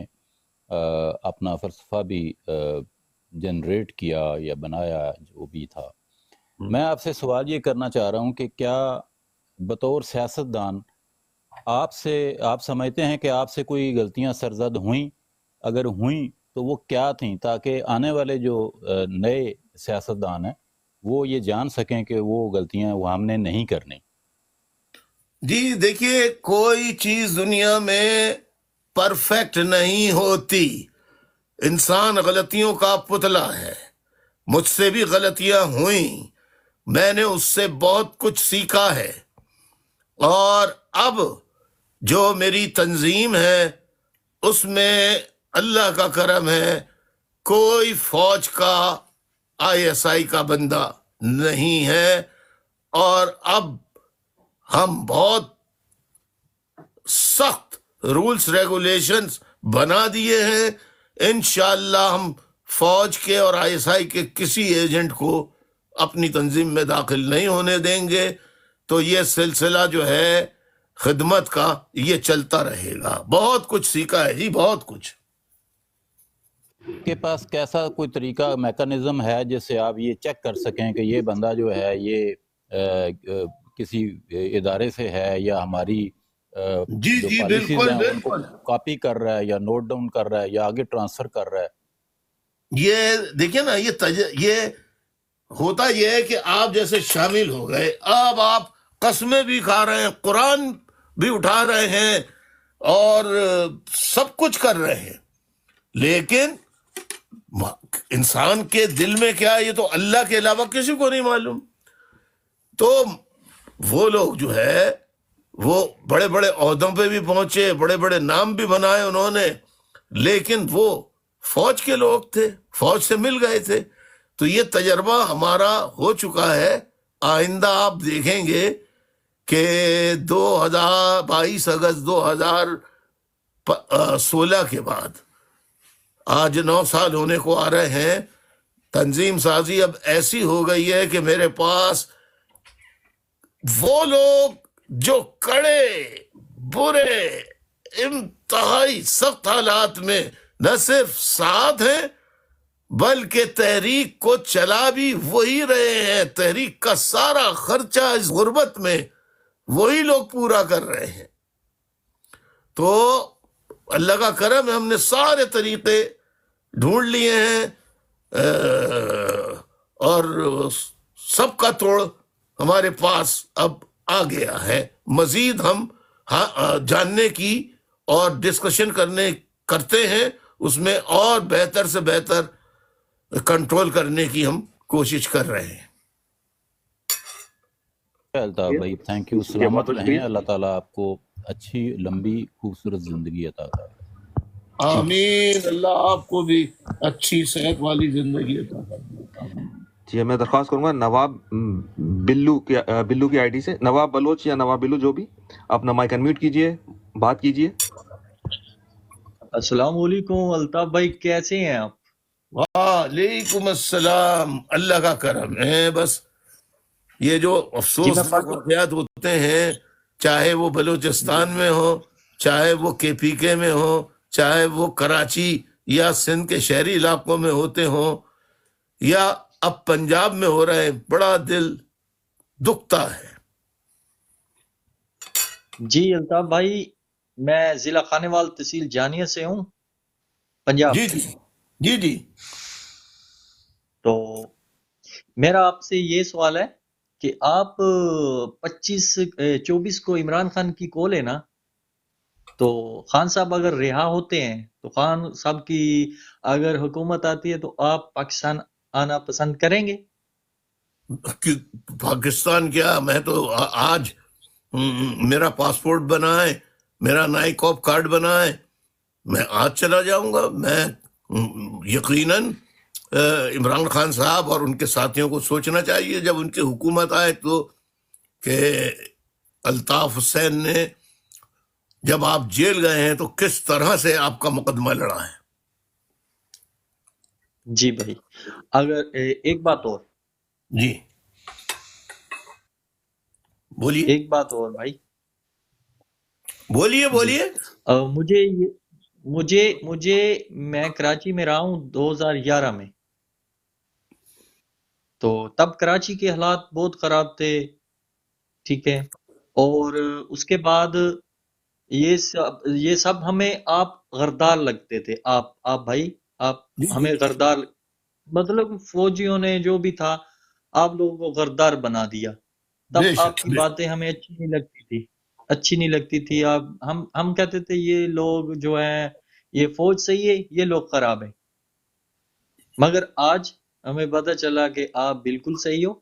اپنا فلسفہ بھی جنریٹ کیا یا بنایا، جو بھی تھا. میں آپ سے سوال یہ کرنا چاہ رہا ہوں کہ کیا بطور سیاستدان آپ سمجھتے ہیں کہ آپ سے کوئی غلطیاں سرزد ہوئیں؟ اگر ہوئیں تو وہ کیا تھیں، تاکہ آنے والے جو نئے سیاستدان ہیں وہ یہ جان سکیں کہ وہ غلطیاں وہ ہم نے نہیں کرنی. جی دیکھیے، کوئی چیز دنیا میں پرفیکٹ نہیں ہوتی. انسان غلطیوں کا پتلا ہے. مجھ سے بھی غلطیاں ہوئیں، میں نے اس سے بہت کچھ سیکھا ہے. اور اب جو میری تنظیم ہے اس میں اللہ کا کرم ہے، کوئی فوج کا ISI کا بندہ نہیں ہے. اور اب ہم بہت سخت رولز ریگولیشنز بنا دیے ہیں. انشاءاللہ ہم فوج کے اور ISI کے کسی ایجنٹ کو اپنی تنظیم میں داخل نہیں ہونے دیں گے. تو یہ سلسلہ جو ہے خدمت کا یہ چلتا رہے گا. بہت کچھ سیکھا ہے جی، بہت کچھ. کے پاس کیسا کوئی طریقہ میکانزم ہے جس سے آپ یہ چیک کر سکیں کہ یہ بندہ جو ہے یہ کسی ادارے سے ہے یا ہماری جی جو جی پالیسیز بالکل ہیں ان کو بالکل. کاپی کر رہا ہے یا نوٹ ڈاؤن کر رہا ہے یا آگے ٹرانسفر کر رہا ہے؟ یہ دیکھیں نا، یہ ہوتا یہ ہے کہ آپ جیسے شامل ہو گئے، اب آپ قسمیں بھی کھا رہے ہیں، قرآن بھی اٹھا رہے ہیں اور سب کچھ کر رہے ہیں، لیکن انسان کے دل میں کیا ہے یہ تو اللہ کے علاوہ کسی کو نہیں معلوم. تو وہ لوگ جو ہے وہ بڑے بڑے عہدوں پہ بھی پہنچے، بڑے بڑے نام بھی بنائے انہوں نے، لیکن وہ فوج کے لوگ تھے، فوج سے مل گئے تھے. تو یہ تجربہ ہمارا ہو چکا ہے. آئندہ آپ دیکھیں گے کہ 22 اگست 2016 کے بعد آج 9 سال ہونے کو آ رہے ہیں. تنظیم سازی اب ایسی ہو گئی ہے کہ میرے پاس وہ لوگ جو کڑے برے انتہائی سخت حالات میں نہ صرف ساتھ ہیں بلکہ تحریک کو چلا بھی وہی رہے ہیں. تحریک کا سارا خرچہ اس غربت میں وہی لوگ پورا کر رہے ہیں. تو اللہ کا کرم ہے، ہم نے سارے طریقے ڈھونڈ لیے ہیں اور سب کا توڑ ہمارے پاس اب آ گیا ہے. مزید ہم جاننے کی اور ڈسکشن کرتے ہیں، اس میں اور بہتر سے بہتر کنٹرول کرنے کی ہم کوشش کر رہے ہیں. الطاف بھائی تھینک یو، سلامت رہیں. اللہ تعالیٰ آپ کو اچھی لمبی خوبصورت زندگی عطا کرے. آمین. اللہ آپ کو بھی اچھی صحت والی زندگی عطا کرے. جی میں درخواست کروں گا نواب بلو کی آئی ڈی سے، نواب بلوچ یا نواب بلو جو بھی، اپنا مائک انمیوٹ کیجئے، بات کیجئے. السلام علیکم الطاف بھائی، کیسے ہیں آپ؟ وعلیکم السلام. اللہ کا کرم ہے. بس یہ جو افسوسناک واقعات ہوتے ہیں، چاہے وہ بلوچستان میں ہو، چاہے وہ KPK میں ہو، چاہے وہ کراچی یا سندھ کے شہری علاقوں میں ہوتے ہوں یا اب پنجاب میں ہو رہے ہیں، بڑا دل دکھتا ہے. جی الطاف بھائی، میں ضلع خانیوال تحصیل جانیہ سے ہوں، پنجاب. جی جی جی جی. تو میرا آپ سے یہ سوال ہے کہ آپ 24 کو عمران خان کی کال ہے نا، تو خان صاحب اگر رہا ہوتے ہیں تو خان صاحب کی اگر حکومت آتی ہے تو آپ پاکستان آنا پسند کریں گے؟ پاکستان کیا، میں تو آج میرا پاسپورٹ بنا ہے، میرا نائی کوپ کارڈ بنا ہے، میں آج چلا جاؤں گا. میں یقیناً عمران خان صاحب اور ان کے ساتھیوں کو سوچنا چاہیے جب ان کی حکومت آئے تو کہ الطاف حسین نے جب آپ جیل گئے ہیں تو کس طرح سے آپ کا مقدمہ لڑا ہے. جی بھائی، اگر ایک بات اور. جی بولیے. ایک بات اور بھائی. بولیے بولیے. مجھے میں کراچی میں رہا ہوں 2011 میں، تو تب کراچی کے حالات بہت خراب تھے، ٹھیک ہے، اور اس کے بعد یہ سب ہمیں آپ غردار لگتے تھے. آپ بھائی، آپ ہمیں غردار، مطلب فوجیوں نے جو بھی تھا آپ لوگوں کو غردار بنا دیا. بے تب شک آپ کی باتیں ہمیں اچھی نہیں لگتی تھی. ہم کہتے تھے یہ لوگ جو ہیں یہ فوج صحیح ہے، یہ لوگ خراب ہیں. مگر آج ہمیں پتہ چلا کہ آپ بالکل صحیح ہو،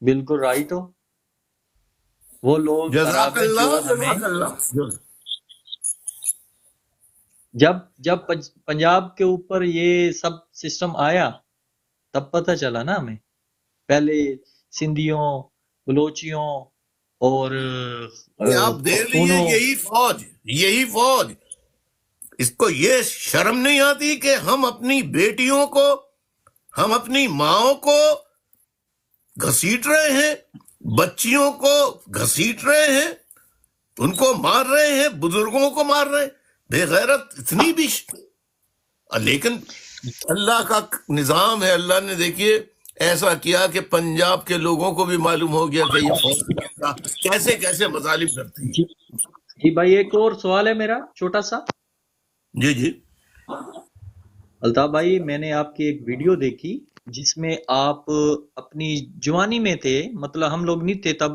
بالکل رائٹ ہو. وہ لوگ جزاک خراب ہیں جو اللہ ہمیں جزاک اللہ. جب پنجاب کے اوپر یہ سب سسٹم آیا تب پتہ چلا نا ہمیں. پہلے سندھیوں، بلوچیوں اور آپ دیکھ لیجیے یہی فوج اس کو یہ شرم نہیں آتی کہ ہم اپنی بیٹیوں کو، ہم اپنی ماؤں کو گھسیٹ رہے ہیں، بچیوں کو گھسیٹ رہے ہیں، ان کو مار رہے ہیں، بزرگوں کو مار رہے ہیں. بے غیرت اتنی بھی لیکن اللہ کا نظام ہے. اللہ نے دیکھیے ایسا کیا کہ پنجاب کے لوگوں کو بھی معلوم ہو گیا کہ یہ فوج کیسے کیسے مظالم کرتی ہے. جی بھائی، ایک اور سوال ہے میرا چھوٹا سا. جی الطاف بھائی، میں نے آپ کی ایک ویڈیو دیکھی جس میں آپ اپنی جوانی میں تھے، مطلب ہم لوگ نہیں تھے تب.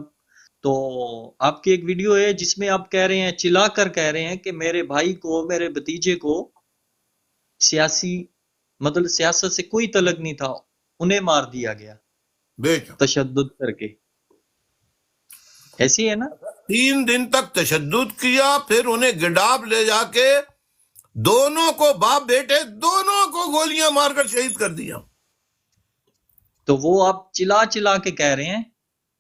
تو آپ کی ایک ویڈیو ہے جس میں آپ کہہ رہے ہیں، چلا کر کہہ رہے ہیں کہ میرے بھائی کو، میرے بھتیجے کو سیاست سے کوئی تعلق نہیں تھا، انہیں مار دیا گیا تشدد کر کے. ایسی ہے نا؟ 3 دن تک تشدد کیا، پھر انہیں گڈاب لے جا کے دونوں کو، باپ بیٹے دونوں کو گولیاں مار کر شہید کر دیا. تو وہ آپ چلا کے کہہ رہے ہیں.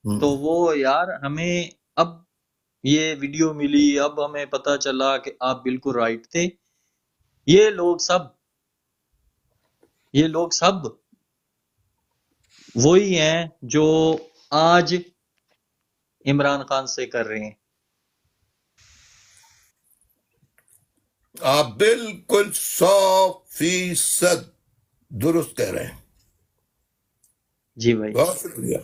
تو وہ یار ہمیں اب یہ ویڈیو ملی، اب ہمیں پتہ چلا کہ آپ بالکل رائٹ تھے. یہ لوگ سب وہی ہیں جو آج عمران خان سے کر رہے ہیں. آپ بالکل 100% درست کہہ رہے ہیں. جی بھائی، بہت شکریہ.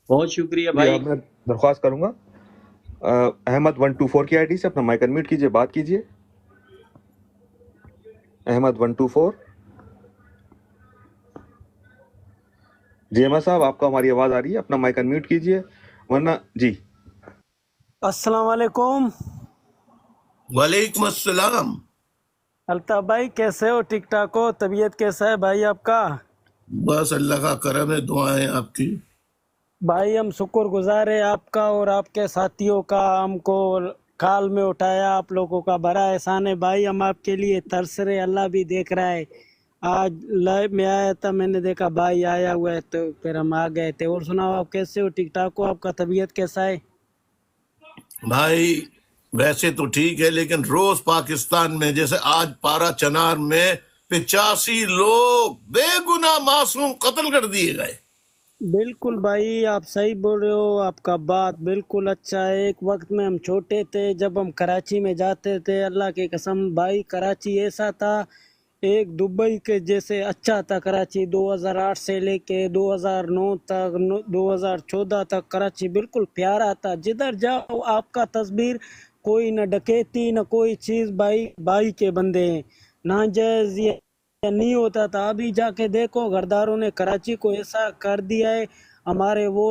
بہت شکریہ بھائی. میں درخواست کروں گا احمد 124 کی آئی ڈی سے اپنا مائک انمیوٹ کیجئے، بات کیجئے. احمد 124. جی احمد صاحب، آپ کو ہماری آواز آ رہی ہے؟ اپنا مائک انمیوٹ کیجئے ورنہ جی. السلام علیکم. وعلیکم السلام. الطاف بھائی کیسے ہو؟ ٹھیک ٹھاک ہو؟ طبیعت کیسا ہے بھائی آپ کا؟ بس اللہ کا کرم ہے، دعائیں آپ کی. بھائی ہم شکر گزار ہیں آپ کا اور آپ کے ساتھیوں کا. ہم کو کال میں اٹھایا، آپ لوگوں کا بڑا احسان ہے بھائی. ہم آپ کے لیے ترس رہے، اللہ بھی دیکھ رہا ہے. آج لائیو میں آیا تھا، میں نے دیکھا بھائی آیا ہوا ہے تو پھر ہم آ گئے تھے. اور سناؤ آپ کیسے ہو؟ ٹھیک ٹھاک ہو؟ آپ کا طبیعت کیسا ہے؟ بھائی ویسے تو ٹھیک ہے، لیکن روز پاکستان میں جیسے آج پارا چنار میں 85 لوگ بے گناہ معصوم قتل کر دیے گئے. بالکل بھائی آپ صحیح بول رہے ہو، آپ کا بات بالکل اچھا ہے. ایک وقت میں ہم چھوٹے تھے، جب ہم کراچی میں جاتے تھے، اللہ کی قسم بھائی کراچی ایسا تھا ایک دبئی کے جیسے اچھا تھا. کراچی 2008 سے لے کے 2009 تک 2014 تک کراچی بالکل پیارا تھا. جدھر جاؤ آپ کا تصویر، کوئی نہ ڈکیتی نہ کوئی چیز. بھائی کے بندے ہیں، ناجائز یہ نہیں ہوتا تھا. ابھی جا کے دیکھو غرداروں نے کراچی کو ایسا کر دیا ہے. ہمارے وہ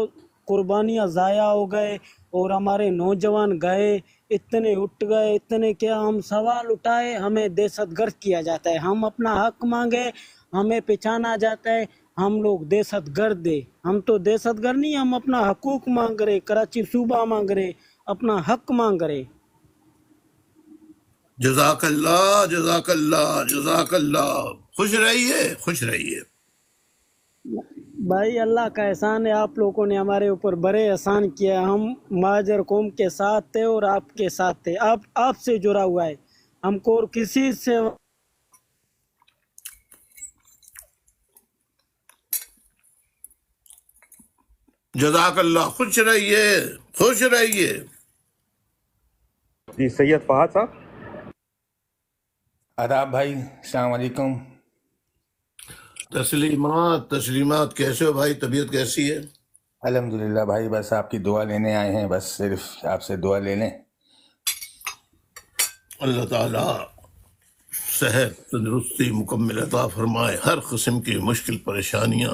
قربانیاں ضائع ہو گئے اور ہمارے نوجوان گئے، اتنے اٹھ گئے، اتنے کیا. ہم سوال اٹھائے، ہمیں دہشت گرد کیا جاتا ہے. ہم اپنا حق مانگے، ہمیں پہچانا جاتا ہے ہم لوگ دہشت گرد دے. ہم تو دہشت گرد نہیں، ہم اپنا حقوق مانگ رہے، کراچی صوبہ مانگ رہے، اپنا حق مانگ رہے. جزاک اللہ جزاک اللہ جزاک اللہ. خوش رہیے خوش رہیے. بھائی اللہ کا احسان ہے، آپ لوگوں نے ہمارے اوپر بڑے احسان کیا. ہم مہاجر قوم کے ساتھ تھے اور آپ کے ساتھ تھے. آپ سے جڑا ہوا ہے ہم کو، اور کسی سے. جزاک اللہ. خوش رہیے خوش رہیے. جی سید فہد صاحب. آداب بھائی، السلام علیکم. تسلیمات. کیسے ہو بھائی؟ طبیعت کیسی ہے؟ الحمدللہ بھائی، بس آپ کی دعا لینے آئے ہیں، بس صرف آپ سے دعا لے لیں. اللہ تعالی صحت تندرستی مکمل عطا فرمائے. ہر قسم کی مشکل پریشانیاں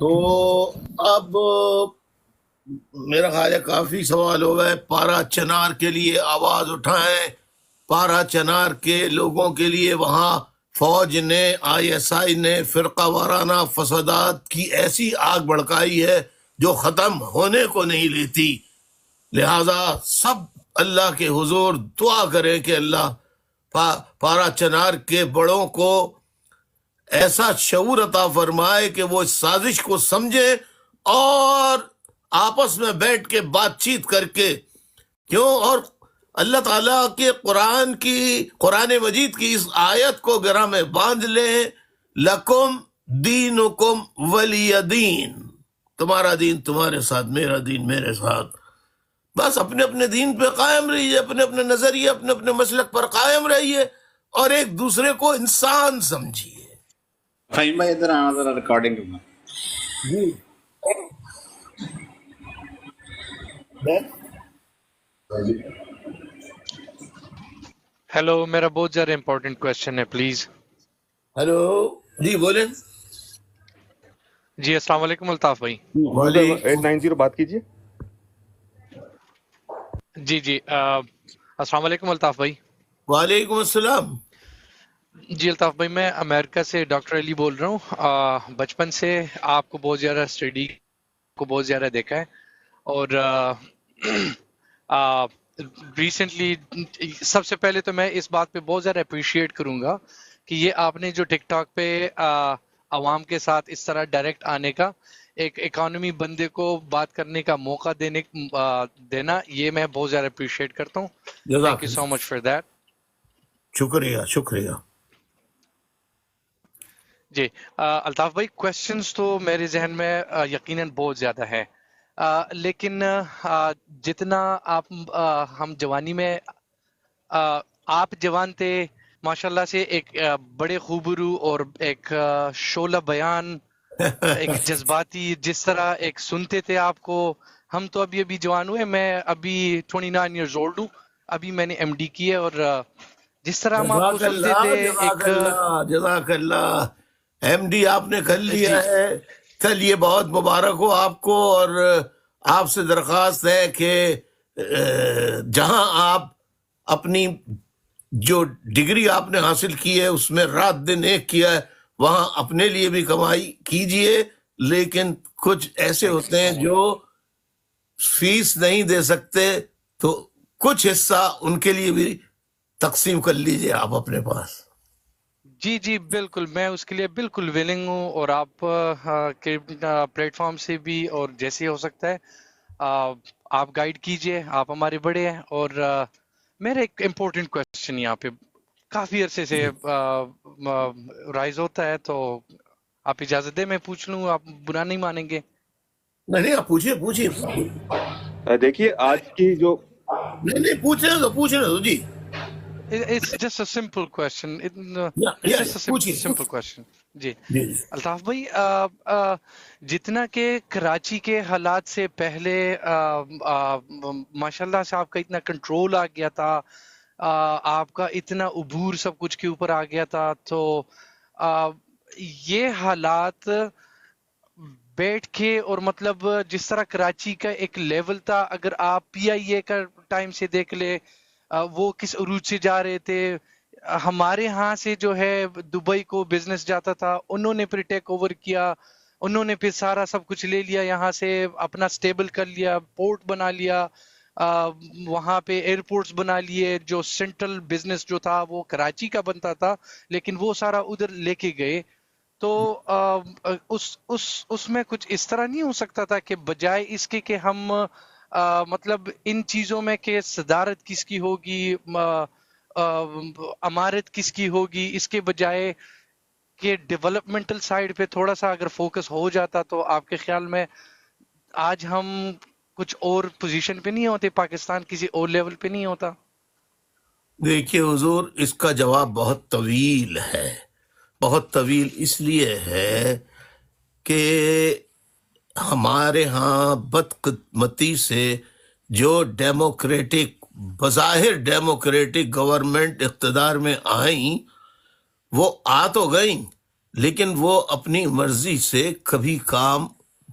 تو اب میرا خیال ہے کافی سوال ہو گئے. پارا چنار کے لیے آواز اٹھائیں. پارا چنار کے لوگوں کے لیے وہاں فوج نے، ISI نے فرقہ وارانہ فسادات کی ایسی آگ بھڑکائی ہے جو ختم ہونے کو نہیں لیتی. لہذا سب اللہ کے حضور دعا کریں کہ اللہ پارا چنار کے بڑوں کو ایسا شعور عطا فرمائے کہ وہ اس سازش کو سمجھے اور آپس میں بیٹھ کے بات چیت کر کے اور اللہ تعالیٰ کے قرآن مجید کی اس آیت کو گرہ میں باندھ لیں. لکم دینکم ولی دین، تمہارا دین تمہارے ساتھ، میرا دین میرے ساتھ. بس اپنے اپنے دین پہ قائم رہیے، اپنے اپنے نظریے، اپنے اپنے مسلک پر قائم رہیے اور ایک دوسرے کو انسان سمجھیے. فہیم بھائی ادھر آنا ذرا ریکارڈنگ کرنا. جی ہیلو، میرا بہت زیادہ امپورٹنٹ کوشچن ہے پلیز. ہیلو جی بولیں. جی السلام علیکم الطاف بھائی. 890 بات کیجیے. جی السلام علیکم الطاف بھائی. وعلیکم السلام. جی الطاف بھائی، میں امریکہ سے ڈاکٹر علی بول رہا ہوں. بچپن سے آپ کو بہت زیادہ اسٹڈی کو بہت زیادہ دیکھا ہے اور ریسنٹلی سب سے پہلے تو میں اس بات پہ بہت زیادہ اپریشیٹ کروں گا کہ یہ آپ نے جو ٹک ٹاک پہ عوام کے ساتھ اس طرح ڈائریکٹ آنے کا، ایک اکانومی بندے کو بات کرنے کا موقع دینا، یہ میں بہت زیادہ اپریشیٹ کرتا ہوں. Thank you so much for that. شکریہ. جی الطاف بھائی، کوشچنس تو میرے ذہن میں یقیناً بہت زیادہ ہے، لیکن جتنا ہم جوانی میں آپ جوان تھے ماشاءاللہ سے، ایک بڑے خوبرو اور ایک شعلہ بیان، ایک جذباتی، جس طرح ایک سنتے تھے آپ کو. ہم تو ابھی جوان ہوئے، میں ابھی 29 ایئرز اولڈ ہوں، ابھی میں نے MD کی ہے، اور جس طرح ہم آپ کو سنتے تھے جزاک اللہ. MD آپ نے کر لیا ہے، چلیے بہت مبارک ہو آپ کو. اور آپ سے درخواست ہے کہ جہاں آپ اپنی جو ڈگری آپ نے حاصل کی ہے اس میں رات دن ایک کیا ہے، وہاں اپنے لیے بھی کمائی کیجئے. لیکن کچھ ایسے ہوتے ہیں جو فیس نہیں دے سکتے، تو کچھ حصہ ان کے لیے بھی تقسیم کر لیجئے آپ اپنے پاس. جی بالکل، میں اس کے لیے بالکل ویلنگ ہوں، اور آپ کے پلیٹ فارم سے بھی اور جیسے ہو سکتا ہے آپ گائیڈ کیجئے، آپ ہمارے بڑے ہیں. اور میرا ایک امپورٹنٹ کوشچن یہاں پہ کافی عرصے سے رائز ہوتا ہے، تو آپ اجازت دیں میں پوچھ لوں، آپ برا نہیں مانیں گے؟ نہیں آپ پوچھیے. دیکھیے آج کی جو نہیں پوچھنے دو جی. It's just a simple question. It's just a simple question. جی الطاف بھائی، جتنا کہ کراچی کے حالات سے پہلے ماشاءاللہ سے آپ کا اتنا کنٹرول آ گیا تھا، آپ کا اتنا عبور سب کچھ کے اوپر آ گیا تھا، تو یہ حالات بیٹھ کے، اور مطلب جس طرح کراچی کا ایک لیول تھا، اگر آپ PIA کا ٹائم سے دیکھ لے، وہ کس عروج سے جا رہے تھے. ہمارے ہاں سے جو ہے دبئی کو بزنس جاتا تھا، انہوں نے پھر ٹیک اوور کیا، انہوں نے پھر سارا سب کچھ لے لیا، یہاں سے اپنا سٹیبل کر لیا، پورٹ بنا لیا، وہاں پہ ایئرپورٹس بنا لیے. جو سینٹرل بزنس جو تھا وہ کراچی کا بنتا تھا، لیکن وہ سارا ادھر لے کے گئے. تو اس میں کچھ اس طرح نہیں ہو سکتا تھا کہ بجائے اس کے کہ ہم مطلب ان چیزوں میں کہ صدارت کس کی ہوگی، امارت کس کی ہوگی، اس کے بجائے کہ ڈیولپمنٹل سائیڈ پہ تھوڑا سا اگر فوکس ہو جاتا، تو آپ کے خیال میں آج ہم کچھ اور پوزیشن پہ نہیں ہوتے، پاکستان کسی اور لیول پہ نہیں ہوتا؟ دیکھیے حضور، اس کا جواب بہت طویل ہے. بہت طویل اس لیے ہے کہ ہمارے ہاں بدقسمتی سے جو ڈیموکریٹک، بظاہر ڈیموکریٹک گورنمنٹ اقتدار میں آئیں، وہ آ تو گئیں، لیکن وہ اپنی مرضی سے کبھی کام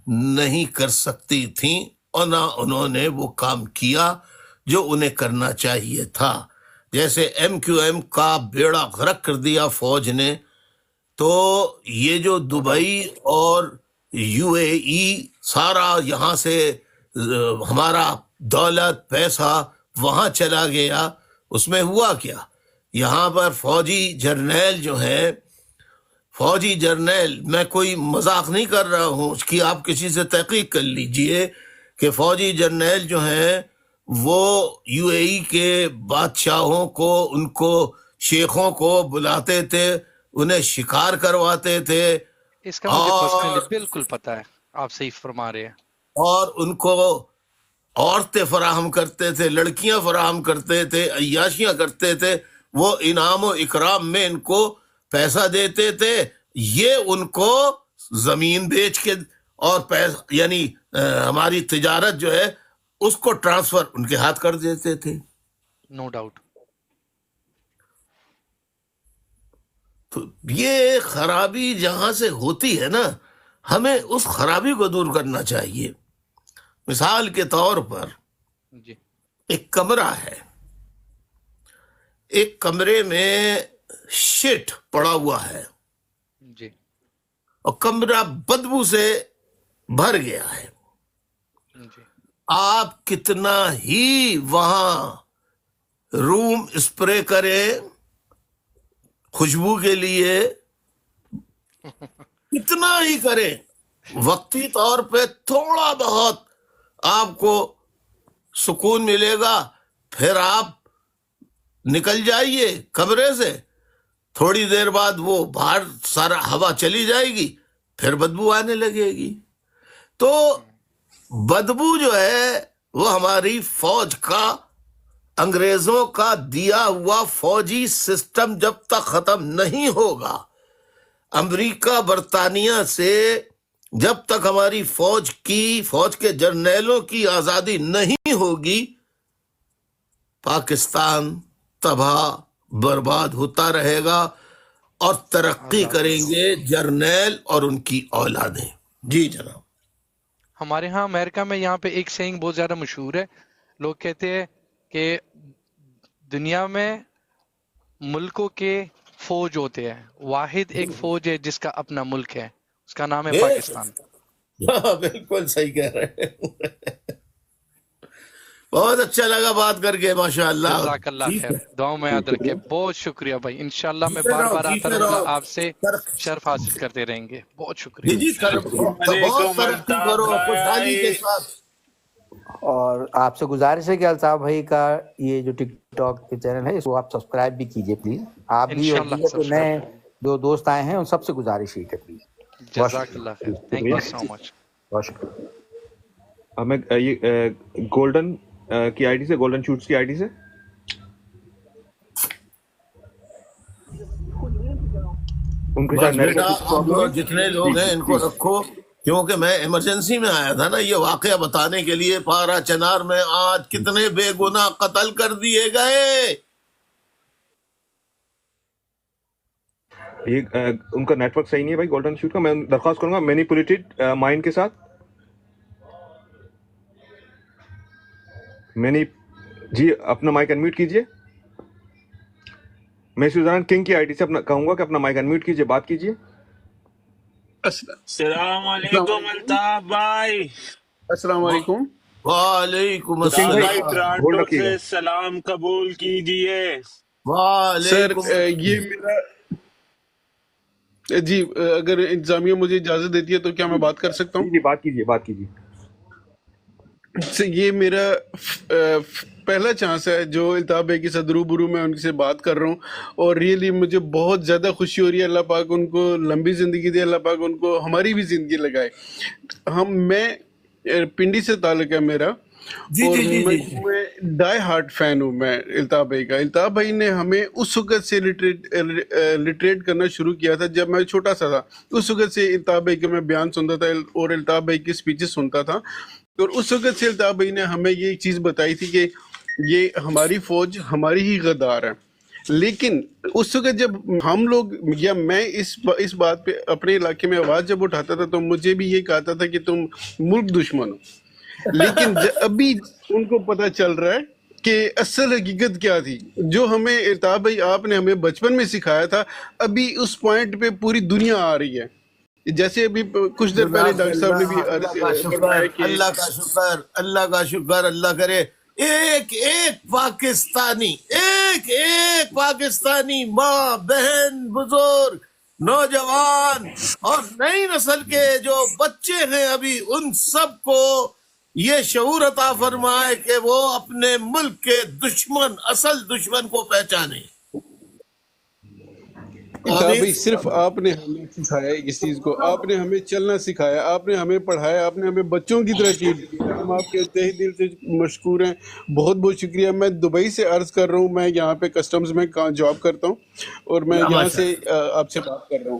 نہیں کر سکتی تھیں اور نہ انہوں نے وہ کام کیا جو انہیں کرنا چاہیے تھا. جیسے ایم کیو ایم کا بیڑا غرق کر دیا فوج نے، تو یہ جو دبئی اور یو اے ای سارا یہاں سے ہمارا دولت پیسہ وہاں چلا گیا، اس میں ہوا کیا؟ یہاں پر فوجی جرنیل جو ہیں، فوجی جرنیل، میں کوئی مذاق نہیں کر رہا ہوں، اس کی آپ کسی سے تحقیق کر لیجئے کہ فوجی جرنیل جو ہیں وہ یو اے ای کے بادشاہوں کو، ان کو شیخوں کو بلاتے تھے، انہیں شکار کرواتے تھے، اس کا مجھے اور پرسنلی بالکل پتہ ہے، آپ صحیح فرما رہے ہیں. اور ان کو عورتیں فراہم کرتے تھے، لڑکیاں فراہم کرتے تھے، عیاشیاں کرتے تھے، وہ انعام و اکرام میں ان کو پیسہ دیتے تھے، یہ ان کو زمین بیچ کے اور پیسہ یعنی ہماری تجارت جو ہے اس کو ٹرانسفر ان کے ہاتھ کر دیتے تھے. No doubt. تو یہ خرابی جہاں سے ہوتی ہے نا، ہمیں اس خرابی کو دور کرنا چاہیے. مثال کے طور پر جی ایک کمرہ ہے، ایک کمرے میں شٹ پڑا ہوا ہے جی اور کمرہ بدبو سے بھر گیا ہے. جی آپ کتنا ہی وہاں روم اسپرے کریں خوشبو کے لیے، کتنا ہی کریں، وقتی طور پہ تھوڑا بہت آپ کو سکون ملے گا، پھر آپ نکل جائیے کمرے سے، تھوڑی دیر بعد وہ باہر سارا ہوا چلی جائے گی، پھر بدبو آنے لگے گی. تو بدبو جو ہے وہ ہماری فوج کا، انگریزوں کا دیا ہوا فوجی سسٹم جب تک ختم نہیں ہوگا، امریکہ برطانیہ سے جب تک ہماری فوج کے جرنیلوں کی آزادی نہیں ہوگی، پاکستان تباہ برباد ہوتا رہے گا اور ترقی اللہ کریں گے جرنیل اور ان کی اولادیں. جی جناب. ہمارے ہاں امریکہ میں یہاں پہ ایک سینگ بہت زیادہ مشہور ہے. لوگ کہتے ہیں کہ دنیا میں ملکوں کے فوج ہوتے ہیں، واحد ایک فوج ہے جس کا اپنا ملک ہے، اس کا نام ہے پاکستان. ہاں بالکل صحیح کہہ رہے ہیں. بہت اچھا لگا بات کر کے، ماشاء اللہ. جزاک اللہ ٹھیک خیر، ہے، دعاؤں میں یاد رکھے. بہت شکریہ بھائی، انشاءاللہ میں بار بار آتا جیتے رہوں گا، رہو. آپ سے شرف حاصل کرتے رہیں گے. بہت شکریہ. جی بہت ترقی کرو خوشحالی کے ساتھ. اور آپ سے گزارش ہے کہ الطاف بھائی کا یہ جو ٹک ٹاک کے چینل ہے اس کو آپ سبسکرائب بھی کیجئے پلیز. آپ بھی اور انشاءاللہ دیگر جو سبسکرائب نئے جو دوست آئے ہیں ان سب سے گزارش ہے پلیز. جزاک اللہ خیر. تھینک یو سو مچ. بہت شکریہ. ہمیں یہ گولڈن کی آئی ڈی سے، گولڈن شوٹس کی آئی ڈی سے ان کے شاید بس نیٹ بیٹا ورک اب پرابلم ہے. جتنے لوگ ہیں ان کو رکھو، کیونکہ میں ایمرجنسی میں آیا تھا نا یہ واقعہ بتانے کے لیے. پارا چنار میں آج کتنے بے گناہ قتل کر دیے گئے. یہ ان کا نیٹ ورک صحیح نہیں ہے بھائی گولڈن شوٹ کا. میں درخواست کروں گا مینیپولیٹڈ مائنڈ کے ساتھ جی اپنا مائک انمیوٹ کیجئے. میں سوزان کنگ کی آئی ڈی سے اپنا کہوں گا کہ اپنا مائک انمیوٹ کیجئے، بات کیجئے. السلام علیکم الطاف بھائی. السلام علیکم. وعلیکم تو کنگ بھائی ڈالائی السلام. ہولڈ ٹورانٹو رکھیے گا. سے سلام قبول کیجیے. سر وعلیکم یہ میرا جی اگر انتظامیہ مجھے اجازت دیتی ہے تو کیا میں بات کر سکتا ہوں؟ جی بات کیجئے، بات کیجئے. یہ میرا پہلا چانس ہے جو الطاف بھائی کے ساتھ روبرو میں ان سے بات کر رہا ہوں، اور ریئلی مجھے بہت زیادہ خوشی ہو رہی ہے. اللہ پاک ان کو لمبی زندگی دے، اللہ پاک ان کو ہماری بھی زندگی لگائے. میں پنڈی سے تعلق ہے میرا، جی اور جی جی جی میں ڈائی ہارٹ فین ہوں میں الطاف بھائی کا. الطاف بھائی نے ہمیں اس وقت سے لٹریٹ کرنا شروع کیا تھا جب میں چھوٹا سا تھا. اس وقت سے الطاف بھائی کے میں بیان سنتا تھا اور الطاف بھائی کی سپیچز سنتا تھا، اور اس وقت سے الطاف بھائی نے ہمیں یہ چیز بتائی تھی کہ یہ ہماری فوج ہماری ہی غدار ہے. لیکن اس وقت جب ہم لوگ یا میں اس بات پہ اپنے علاقے میں آواز جب اٹھاتا تھا تو مجھے بھی یہ کہتا تھا کہ تم ملک دشمن ہو، لیکن ابھی ان کو پتہ چل رہا ہے کہ اصل حقیقت کیا تھی، جو ہمیں الطاف بھائی آپ نے ہمیں بچپن میں سکھایا تھا، ابھی اس پوائنٹ پہ پوری دنیا آ رہی ہے. جیسے ابھی کچھ دیر پہلے ڈاکٹر صاحب نے بھی فرمایا کہ اللہ کا شکر، اللہ کا شکر، اللہ کرے ایک ایک پاکستانی ماں، بہن، بزرگ، نوجوان اور نئی نسل کے جو بچے ہیں ابھی، ان سب کو یہ شعور عطا فرمائے کہ وہ اپنے ملک کے دشمن، اصل دشمن کو پہچانے. بھائی صرف آپ نے ہمیں سکھایا اس چیز کو، آپ نے ہمیں چلنا سکھایا، آپ نے ہمیں پڑھایا، آپ نے ہمیں بچوں کی طرح ٹریٹ کیا. ہم آپ کے تہہ دل سے مشکور ہیں، بہت بہت شکریہ. میں دبئی سے عرض کر رہا ہوں، میں یہاں پہ کسٹمز میں جاب کرتا ہوں اور میں یہاں سے آپ سے بات کر رہا ہوں.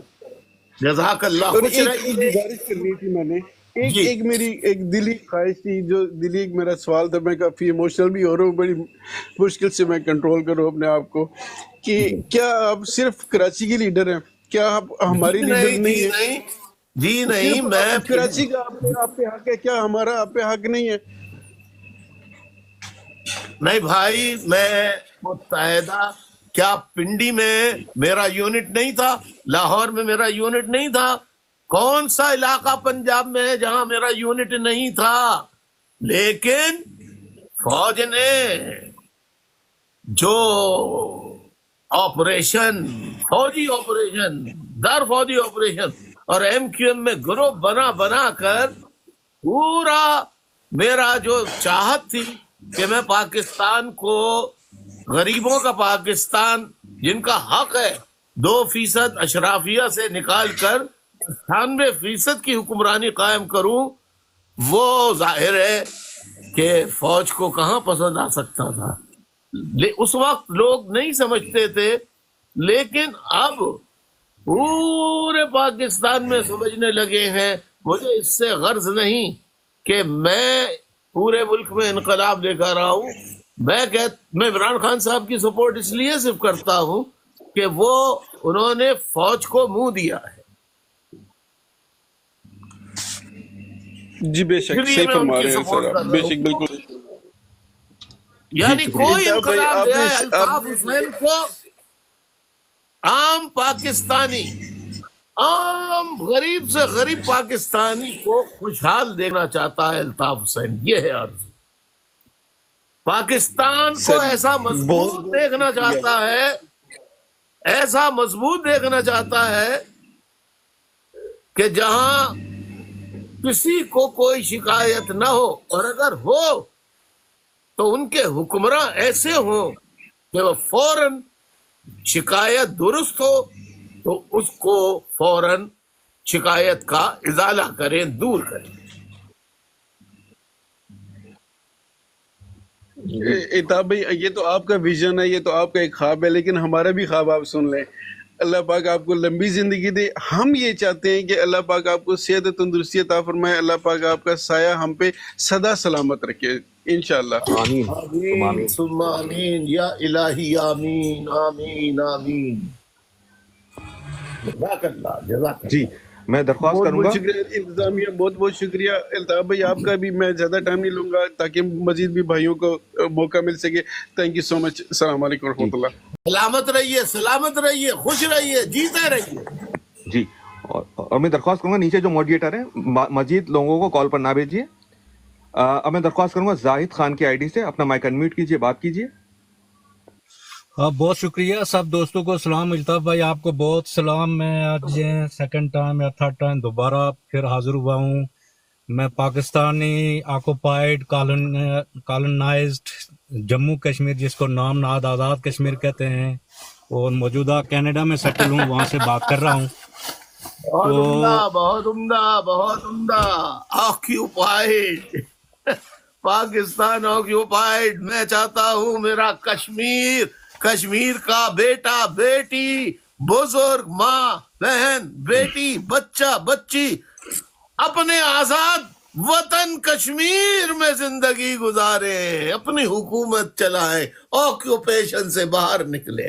جزاک اللہ. اور ایک گزارش کرنی تھی میں نے، ایک میری ایک دلی خواہش تھی، جو دلی ایک میرا سوال تھا، میں کافی ایموشنل بھی ہو رہا ہوں، بڑی مشکل سے میں کنٹرول کروں اپنے آپ کو، کہ کیا آپ صرف کراچی کے لیڈر ہیں؟ کیا آپ ہماری لیڈر نہیں ہیں؟ جی نہیں، میں کراچی کا آپ پہ حق ہے، کیا ہمارا آپ پہ حق نہیں ہے؟ نہیں بھائی، میں متحدہ، کیا پنڈی میں میرا یونٹ نہیں تھا؟ لاہور میں میرا یونٹ نہیں تھا؟ کون سا علاقہ پنجاب میں ہے جہاں میرا یونٹ نہیں تھا؟ لیکن فوج نے جو آپریشن، فوجی آپریشن، فوجی آپریشن اور ایم کیو ایم میں گروپ بنا کر پورا میرا جو چاہت تھی کہ میں پاکستان کو، غریبوں کا پاکستان جن کا حق ہے 2% اشرافیہ سے نکال کر 98% کی حکمرانی قائم کروں، وہ ظاہر ہے کہ فوج کو کہاں پسند آ سکتا تھا. اس وقت لوگ نہیں سمجھتے تھے، لیکن اب پورے پاکستان میں سمجھنے لگے ہیں. مجھے اس سے غرض نہیں کہ میں پورے ملک میں انقلاب لے کر آؤں. میں عمران خان صاحب کی سپورٹ اس لیے صرف کرتا ہوں کہ انہوں نے فوج کو منہ دیا ہے. جی بے شک صحیح فرما رہے ہیں سر آپ، بے شک بالکل. یعنی کوئی انقلاب دیا ہے الطاف حسین کو، عام پاکستانی، عام غریب سے غریب پاکستانی کو خوشحال دیکھنا چاہتا ہے الطاف حسین. یہ ہے عرض. پاکستان کو ایسا مضبوط دیکھنا چاہتا ہے، ایسا مضبوط دیکھنا چاہتا ہے کہ جہاں کسی کو کوئی شکایت نہ ہو، اور اگر ہو تو ان کے حکمراں ایسے ہوں کہ وہ فوراً شکایت درست ہو تو اس کو فوراً شکایت کا ازالہ کریں، دور کریں. الطاف بھائی یہ تو آپ کا ویژن ہے، یہ تو آپ کا ایک خواب ہے، لیکن ہمارا بھی خواب آپ سن لیں. اللہ پاک آپ کو لمبی زندگی دے. ہم یہ چاہتے ہیں کہ اللہ پاک آپ کو صحت و تندرستی عطا فرمائے، اللہ پاک آپ کا سایہ ہم پہ سدا سلامت رکھے انشاءاللہ. آمین آمین ثم آمین یا الہی، آمین آمین آمین. جزاک اللہ، جزاک اللہ. جی میں درخواست بہت کروں گا. بہت شکریہ انتظامیہ، بہت بہت شکریہ. الطاف بھائی آپ کا بھی میں زیادہ ٹائم نہیں لوں گا تاکہ مزید بھی بھائیوں کو موقع مل سکے. تھینک یو سو مچ. السلام علیکم ورحمۃ اللہ. سلامت رہیے، سلامت رہیے، خوش رہیے، جیتے رہیے. جی اور میں درخواست کروں گا نیچے جو موڈیٹر ہیں مزید لوگوں کو کال پر نہ بھیجیے. اب میں درخواست کروں گا زاہد خان کی آئی ڈی سے اپنا مائک انمیوٹ کیجیے، بات کیجیے. بہت شکریہ سب دوستوں کو سلام. الطاف بھائی آپ کو بہت سلام. میں آج سیکنڈ ٹائم یا تھرڈ ٹائم دوبارہ پھر حاضر ہوا ہوں. میں پاکستانی آکوپائڈ کالونائزڈ جموں کشمیر، جس کو نام نہاد آزاد کشمیر کہتے ہیں، اور موجودہ کینیڈا میں سیٹل ہوں، وہاں سے بات کر رہا ہوں. بہت عمدہ، بہت عمدہ، بہت عمدہ. Occupied Pakistan, occupied. میں چاہتا ہوں میرا کشمیر کا بیٹا، بیٹی، بزرگ، ماں، بہن، بیٹی، بچہ، بچی اپنے آزاد وطن کشمیر میں زندگی گزارے، اپنی حکومت چلائے، آکیوپیشن سے باہر نکلے.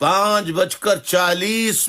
5:40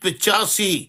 85,